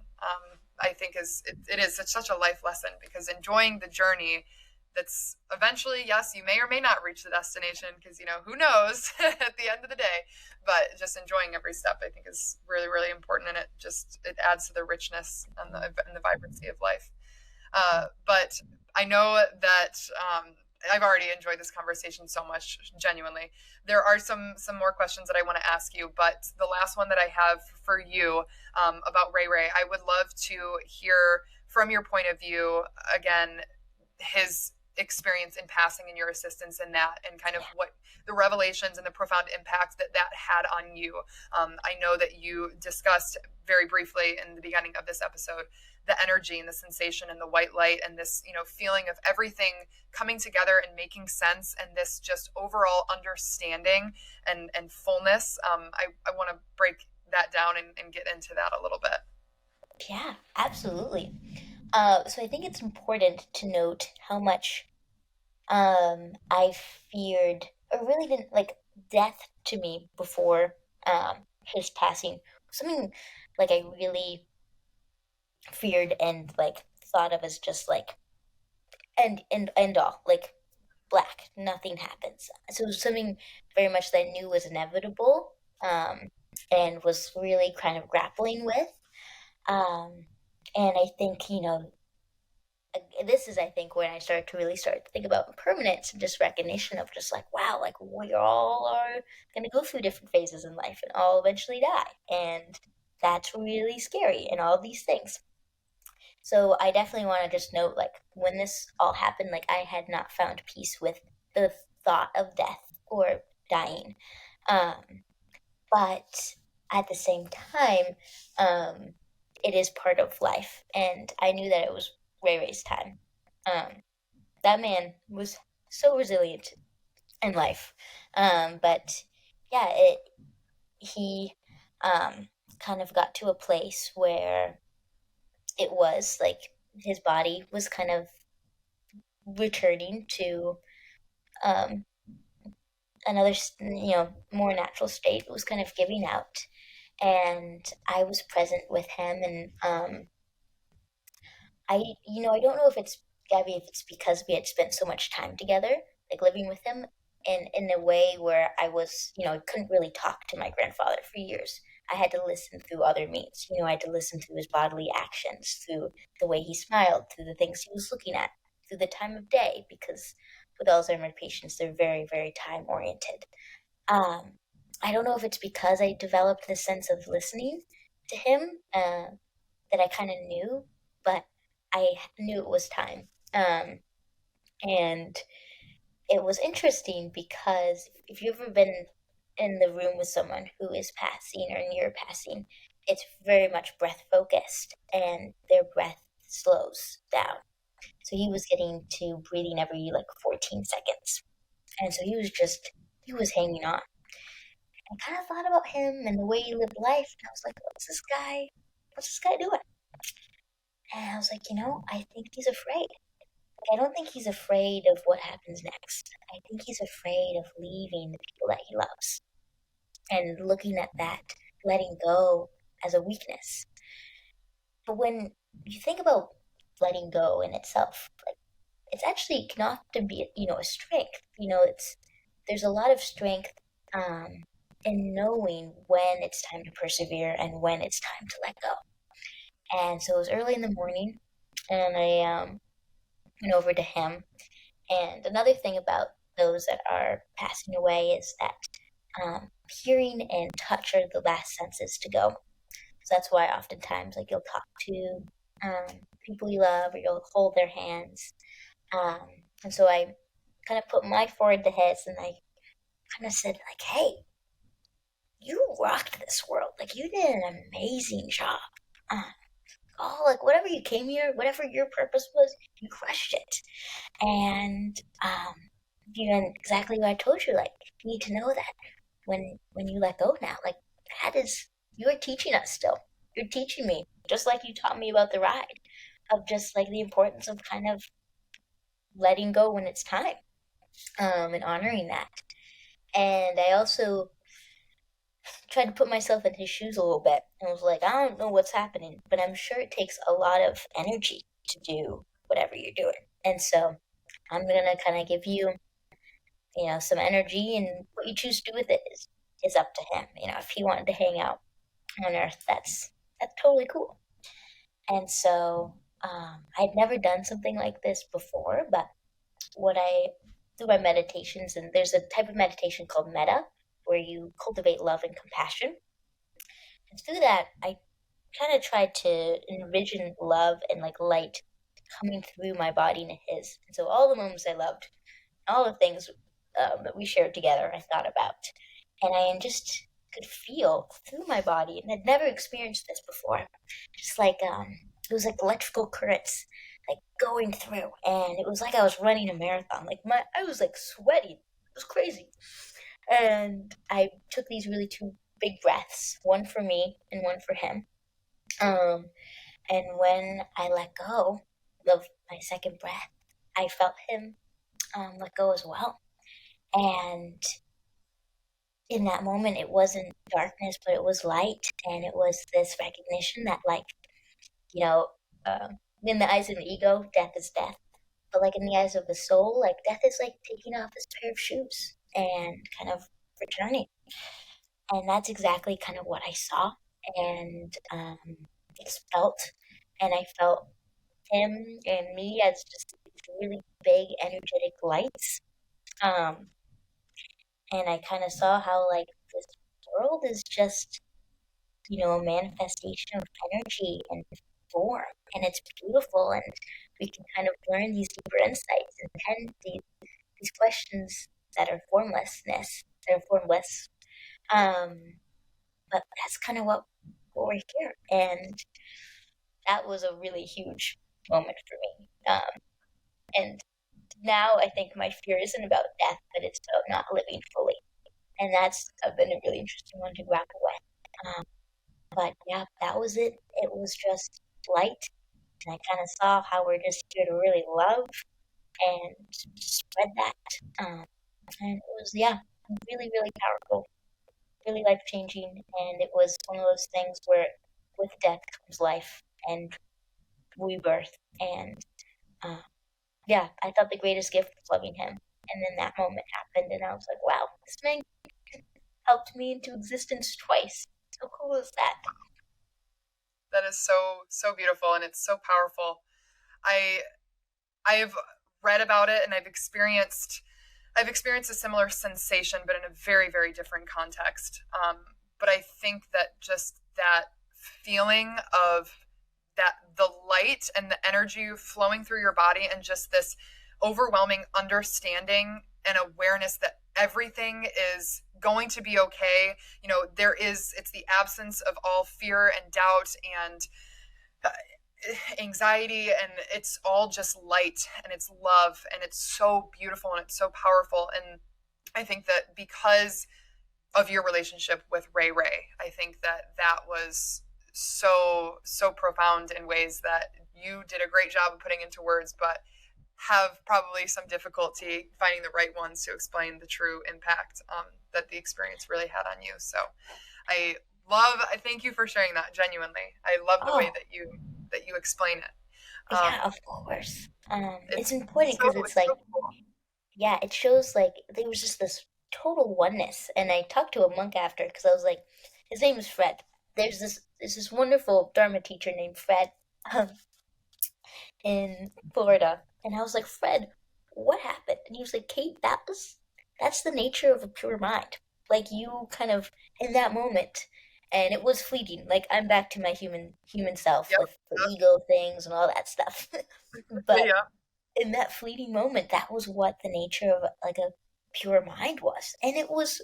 I think it is such a life lesson because enjoying the journey that's eventually, yes, you may or may not reach the destination because who knows at the end of the day, but just enjoying every step I think is really really important, and it adds to the richness and the vibrancy of life. But I know that I've already enjoyed this conversation so much. Genuinely, there are some more questions that I want to ask you, but the last one that I have for you about Ray Ray, I would love to hear from your point of view again his experience in passing and your assistance in that, and kind of what the revelations and the profound impact that had on you. I know that you discussed very briefly in the beginning of this episode the energy and the sensation and the white light and this feeling of everything coming together and making sense, and this just overall understanding and fullness. I want to break that down and get into that a little bit. yeah, absolutely. So I think it's important to note how much I feared, or really didn't like death to me before his passing. Something like I really feared and like thought of as just like end all, like black, nothing happens. So it was something very much that I knew was inevitable, and was really kind of grappling with. Um, and I think, this is, I think, when I started to really start to think about impermanence and just recognition of just like, wow, like we all are going to go through different phases in life and all eventually die. And that's really scary and all these things. So I definitely want to just note, like, when this all happened, like, I had not found peace with the thought of death or dying. Um, but at the same time, um, it is part of life. And I knew that it was Ray Ray's time. Um, that man was so resilient in life. But yeah, he kind of got to a place where it was like his body was kind of returning to um, another, more natural state. It was kind of giving out, and I was present with him, and I don't know if it's Gabby, if it's because we had spent so much time together, like living with him, and in a way where I couldn't really talk to my grandfather for years. I had to listen through other means. I had to listen through his bodily actions, through the way he smiled, through the things he was looking at, through the time of day, because with Alzheimer's patients, they're very, very time oriented. Um, I don't know if it's because I developed this sense of listening to him, that I kind of knew, but I knew it was time. And it was interesting because if you've ever been in the room with someone who is passing or near passing, it's very much breath focused and their breath slows down. So he was getting to breathing every like 14 seconds. And so he was hanging on. I kind of thought about him and the way he lived life. And I was like, what's this guy doing? And I was like, I think he's afraid. I don't think he's afraid of what happens next. I think he's afraid of leaving the people that he loves and looking at that, letting go as a weakness. But when you think about letting go in itself, like it's actually can often be, a strength. It's there's a lot of strength in knowing when it's time to persevere and when it's time to let go. And so it was early in the morning, and I went over to him. And another thing about those that are passing away is that hearing and touch are the last senses to go. So that's why oftentimes, like, you'll talk to people you love, or you'll hold their hands. Um, and so I kind of put my forehead to his, and I kind of said, like, hey, you rocked this world. Like, you did an amazing job. Uh, like, whatever you came here, whatever your purpose was, you crushed it. And even exactly what I told you, like, you need to know that when you let go now, like, that is, you're teaching us still. You're teaching me, just like you taught me about the ride, of just like the importance of kind of letting go when it's time, and honoring that. And I also tried to put myself in his shoes a little bit and was like, I don't know what's happening, but I'm sure it takes a lot of energy to do whatever you're doing. And so I'm gonna kind of give you, some energy, and what you choose to do with it is up to him. If he wanted to hang out on Earth, that's totally cool. And so I'd never done something like this before, but what I through my meditations, and there's a type of meditation called metta, where you cultivate love and compassion. And through that, I kind of tried to envision love and like light coming through my body into his. And so all the moments I loved, all the things that we shared together, I thought about. And I just could feel through my body, and I'd never experienced this before. Just like, it was like electrical currents, like going through. And it was like I was running a marathon. Like, I was like sweating. It was crazy. And I took these really two big breaths, one for me and one for him. And when I let go of my second breath, I felt him let go as well. And in that moment, it wasn't darkness, but it was light. And it was this recognition that, like, you know, in the eyes of an ego, death is death. But, like, in the eyes of the soul, like, death is like taking off this pair of shoes and kind of returning. And that's exactly kind of what I saw and felt. And I felt him and me as just these really big, energetic lights. Um, and I kind of saw how, like, this world is just, a manifestation of energy and form. And it's beautiful. And we can kind of learn these deeper insights and tend these questions that are formlessness, that are formless. But that's kind of what we're here. And that was a really huge moment for me. And now I think my fear isn't about death, but it's about not living fully. And that's been a really interesting one to grapple with. But yeah, that was it. It was just light. And I kind of saw how we're just here to really love and spread that. And it was, yeah, really, really powerful, really life changing. And it was one of those things where with death comes life and rebirth. And uh, yeah, I thought the greatest gift was loving him. And then that moment happened, and I was like, wow, this man helped me into existence twice. How cool is that? That is so beautiful, and it's so powerful. I I've read about it, and I've experienced a similar sensation, but in a very, very different context. But I think that just that feeling of that the light and the energy flowing through your body, and just this overwhelming understanding and awareness that everything is going to be okay. It's the absence of all fear and doubt and uh, anxiety, and it's all just light, and it's love, and it's so beautiful, and it's so powerful. And I think that because of your relationship with Ray, I think that that was so profound in ways that you did a great job of putting into words, but have probably some difficulty finding the right ones to explain the true impact that the experience really had on you. So I thank you for sharing that. Genuinely, I love the way Oh, that you explain it. yeah, of course. It's It's important because it's it's like, so cool. yeah, it shows like there was just this total oneness. And I talked to a monk after because I was like, his name is Fred. There's this wonderful Dharma teacher named Fred um, in Florida, and I was like, Fred, what happened? And he was like, Kate, that's the nature of a pure mind. Like you kind of in that moment, and it was fleeting. Like I'm back to my human self Yep. with the ego things and all that stuff. Yep. But Yeah. in that fleeting moment, that was what the nature of like a pure mind was, and it was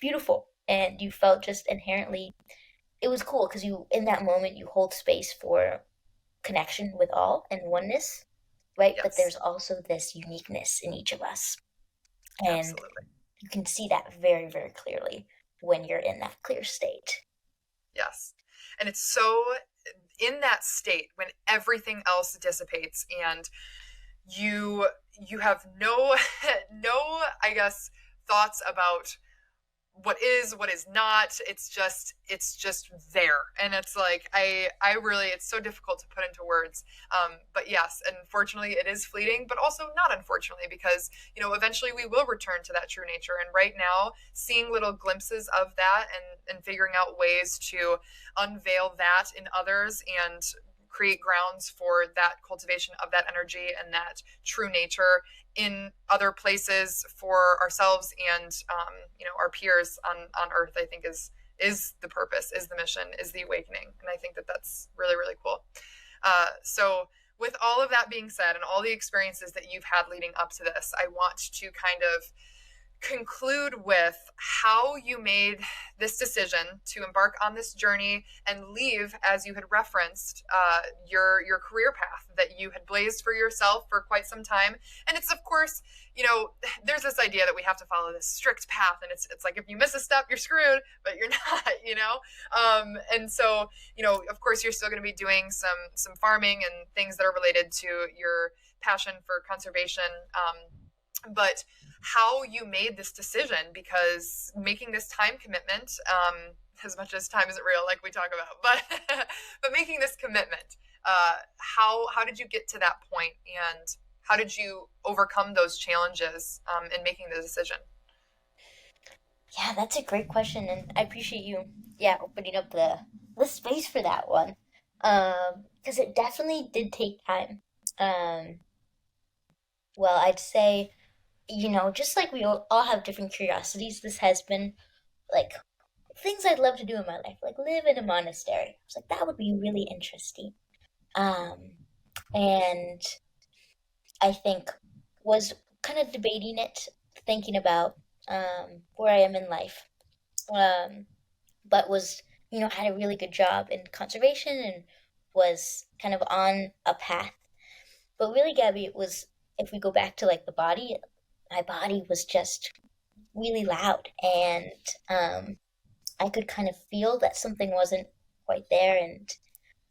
beautiful. And you felt just inherently, it was cool because you in that moment you hold space for connection with all and oneness, right? But Yes. there's also this uniqueness in each of us. And Absolutely. you can see that very, very clearly when you're in that clear state. Yes. And it's so in that state when everything else dissipates and you you have no no, I guess, thoughts about what is not. It's just there, and it's like I really, it's so difficult to put into words. But yes, unfortunately it is fleeting, but also not unfortunately, because eventually we will return to that true nature. And right now, seeing little glimpses of that, and figuring out ways to unveil that in others and create grounds for that cultivation of that energy and that true nature in other places for ourselves and our peers on earth, I think is the purpose, is the mission, is the awakening. And I think that that's really, really cool. So with all of that being said and all the experiences that you've had leading up to this, I want to kind of conclude with how you made this decision to embark on this journey and leave, as you had referenced, your career path that you had blazed for yourself for quite some time. And it's, of course, there's this idea that we have to follow this strict path, and it's like if you miss a step, you're screwed, but you're not. And so, of course, you're still going to be doing some farming and things that are related to your passion for conservation. But how you made this decision, because making this time commitment, as much as time isn't real, like we talk about, but but making this commitment, how did you get to that point, and how did you overcome those challenges in making the decision? Yeah, that's a great question, and I appreciate you, yeah, opening up the space for that one. Because it definitely did take time. Um, well, I'd say, just like we all have different curiosities, this has been like things I'd love to do in my life, like live in a monastery. I was like, that would be really interesting. Um, and I think was kind of debating it, thinking about where I am in life. Um, but was, had a really good job in conservation and was kind of on a path. But really, Gabby, it was, if we go back to like the body, my body was just really loud. And um, I could kind of feel that something wasn't quite there. And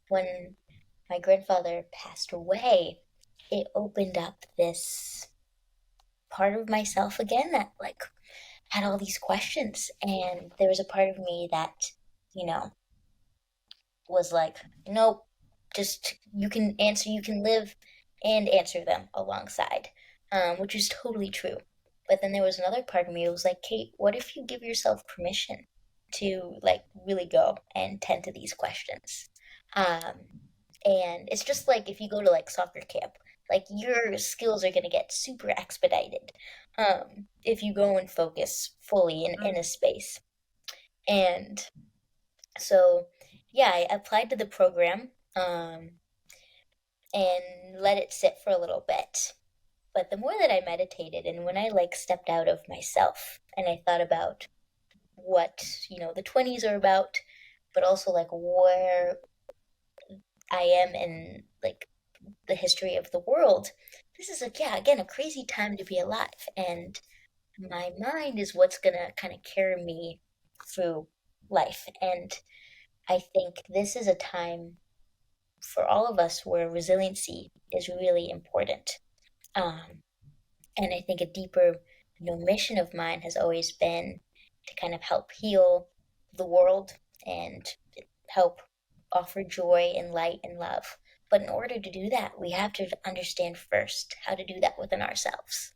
when my grandfather passed away, it opened up this part of myself again that like had all these questions. And there was a part of me that, you know, was like, nope, just you can live and answer them alongside, which is totally true. But then there was another part of me that was like, Kate, what if you give yourself permission to like really go and tend to these questions? Um, and it's just like if you go to like soccer camp, like your skills are going to get super expedited if you go and focus fully in a space. And so, yeah, I applied to the program and let it sit for a little bit. But the more that I meditated and when I like stepped out of myself and I thought about what, the 20s are about, but also like where I am in like the history of the world, this is like, yeah, again, a crazy time to be alive. And my mind is what's going to kind of carry me through life. And I think this is a time for all of us where resiliency is really important. Um, and I think a deeper, mission of mine has always been to kind of help heal the world and help offer joy and light and love. But in order to do that, we have to understand first how to do that within ourselves.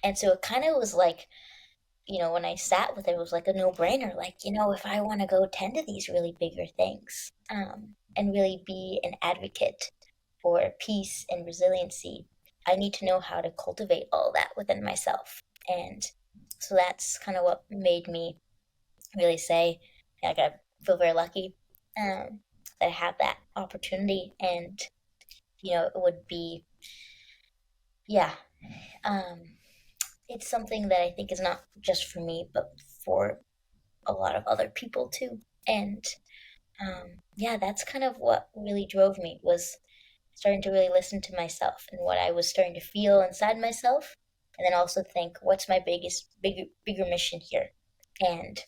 And so it kind of was like when I sat with it, it was like a no-brainer. Like, if I want to go tend to these really bigger things, and really be an advocate for peace and resiliency, I need to know how to cultivate all that within myself. And so that's kind of what made me really say, like, I feel very lucky, that I have that opportunity. And, it would be, yeah, um, it's something that I think is not just for me, but for a lot of other people too. And yeah, that's kind of what really drove me, was starting to really listen to myself and what I was starting to feel inside myself, and then also think, what's my bigger mission here? And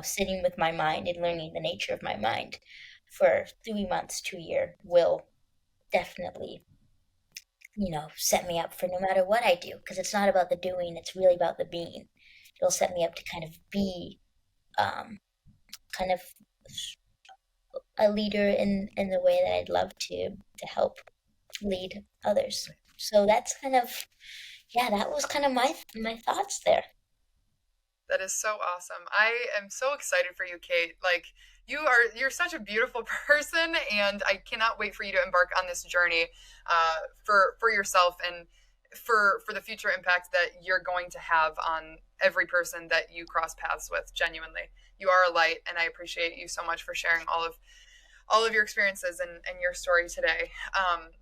sitting with my mind and learning the nature of my mind for 3 months to a year will definitely, set me up for no matter what I do, because it's not about the doing, it's really about the being. It'll set me up to kind of be, um, kind of a leader in the way that I'd love to help lead others. So that's kind of, yeah, that was kind of my thoughts there. That is so awesome. I am so excited for you, Kate. Like, you're such a beautiful person, and I cannot wait for you to embark on this journey for yourself and for the future impact that you're going to have on every person that you cross paths with. Genuinely, you are a light, and I appreciate you so much for sharing all of your experiences and your story today.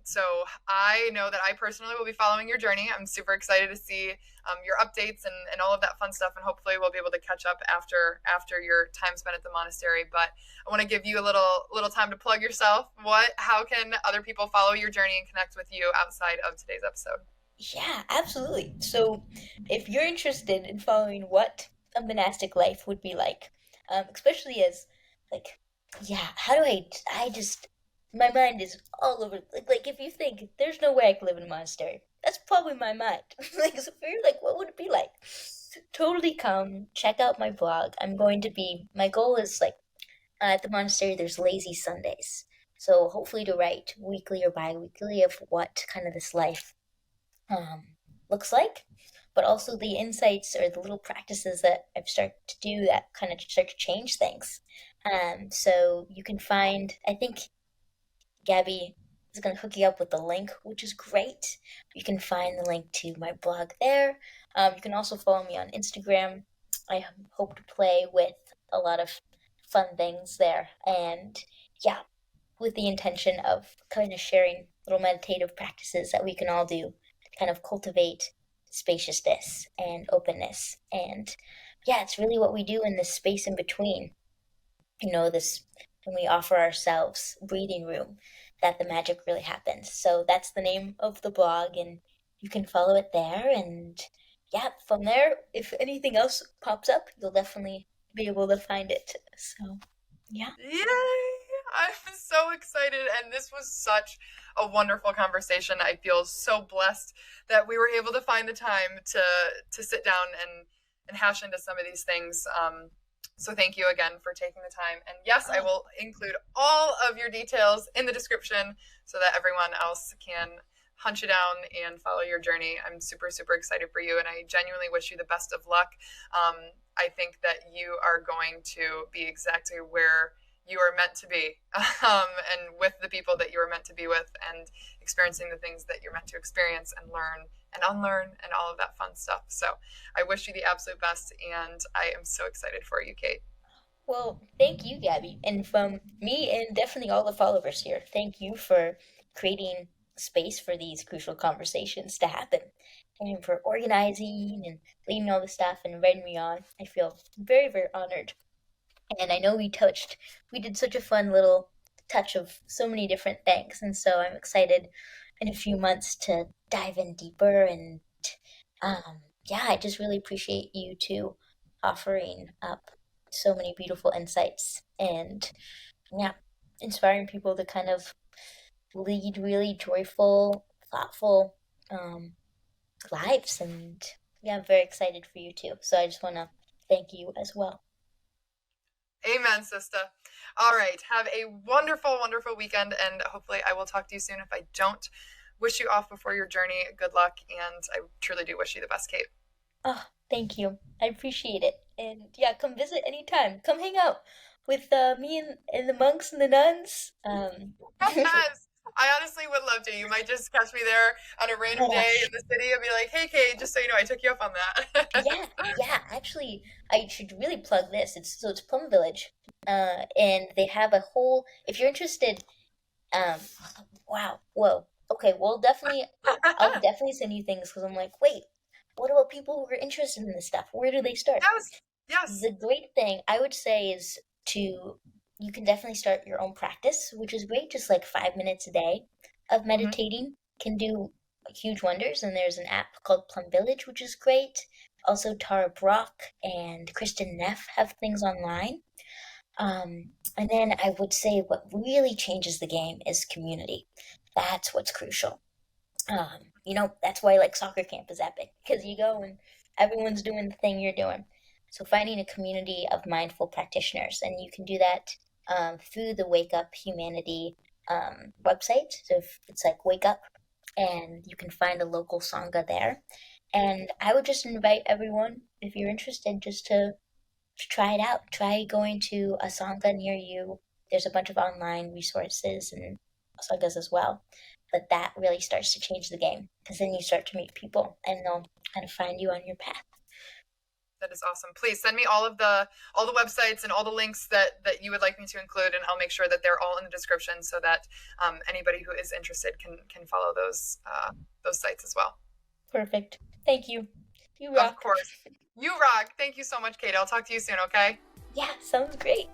So I know that I personally will be following your journey. I'm super excited to see your updates and all of that fun stuff, and hopefully we'll be able to catch up after your time spent at the monastery. But I want to give you a little time to plug yourself. How can other people follow your journey and connect with you outside of today's episode? Yeah, absolutely. So, if you're interested in following what a monastic life would be like, especially as, like, yeah, how do I just, my mind is all over. Like, if you think there's no way I could live in a monastery, that's probably my mind. Like, so if you're like, what would it be like? Totally come check out my blog. My goal is like, at the monastery, there's lazy Sundays. So, hopefully, to write weekly or bi weekly of what kind of this life um, looks like, but also the insights or the little practices that I've started to do that kind of start to change things. So you can find, I think Gabby is going to hook you up with the link, which is great. You can find the link to my blog there. You can also follow me on Instagram. I hope to play with a lot of fun things there. And yeah, with the intention of kind of sharing little meditative practices that we can all do to kind of cultivate spaciousness and openness. And yeah, it's really what we do in this space in between, this, when we offer ourselves breathing room, that the magic really happens. So that's the name of the blog, and you can follow it there. And yeah, from there, if anything else pops up, you'll definitely be able to find it. So yeah. Yay! I'm so excited, and this was such a wonderful conversation. I feel so blessed that we were able to find the time to sit down and hash into some of these things. So thank you again for taking the time. And yes, I will include all of your details in the description so that everyone else can hunt you down and follow your journey. I'm super, super excited for you, and I genuinely wish you the best of luck. I think that you are going to be exactly where you are meant to be, and with the people that you are meant to be with, and experiencing the things that you're meant to experience and learn and unlearn and all of that fun stuff. So I wish you the absolute best, and I am so excited for you, Kate. Well, thank you, Gabby. And from me and definitely all the followers here, thank you for creating space for these crucial conversations to happen and for organizing and leading all the stuff and inviting me on. I feel very, very honored. And I know we did such a fun little touch of so many different things. And so I'm excited in a few months to dive in deeper. And yeah, I just really appreciate you too offering up so many beautiful insights and yeah, inspiring people to kind of lead really joyful, thoughtful um, lives. And yeah, I'm very excited for you too. So I just want to thank you as well. Amen, sister. All right. Have a wonderful, wonderful weekend, and hopefully I will talk to you soon. If I don't wish you off before your journey, good luck, and I truly do wish you the best, Kate. Oh, thank you. I appreciate it. And yeah, come visit anytime. Come hang out with me and the monks and the nuns. Yes. I honestly would love to. You might just catch me there on a Oh random my day gosh. in the city and be like, hey, Kate, just so you know, I took you up on that. Yeah, yeah. Actually, I should really plug this. It's Plum Village. And they have a whole. If you're interested, um, wow, whoa. Okay, well, definitely, I'll definitely send you things because I'm like, wait, what about people who are interested in this stuff? Where do they start? Yes. Yes. The great thing I would say is to you can definitely start your own practice, which is great. Just like 5 minutes a day of Hmm. meditating can do huge wonders. And there's an app called Plum Village, which is great. Also, Tara Brock and Kristen Neff have things online. And then I would say what really changes the game is community. That's what's crucial. That's why like soccer camp is epic because you go and everyone's doing the thing you're doing. So finding a community of mindful practitioners, and you can do that through the Wake Up Humanity website. So if it's like Wake Up, and you can find a local sangha there. And I would just invite everyone, if you're interested, just to try it out. Try going to a sangha near you. There's a bunch of online resources and sanghas as well. But that really starts to change the game because then you start to meet people and they'll kind of find you on your path. That is awesome. Please send me all the websites and all the links that you would like me to include, and I'll make sure that they're all in the description so that anybody who is interested can follow those sites as well. Perfect. Thank you. You Of rock. course. You rock. Thank you so much, Kate. I'll talk to you soon, okay? Yeah, sounds great.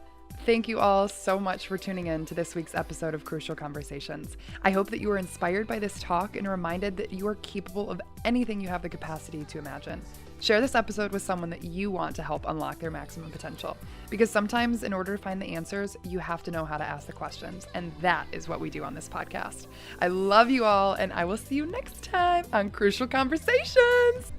Thank you all so much for tuning in to this week's episode of Crucial Conversations. I hope that you were inspired by this talk and reminded that you are capable of anything you have the capacity to imagine. Share this episode with someone that you want to help unlock their maximum potential. Because sometimes, in order to find the answers, you have to know how to ask the questions. And that is what we do on this podcast. I love you all, and I will see you next time on Crucial Conversations.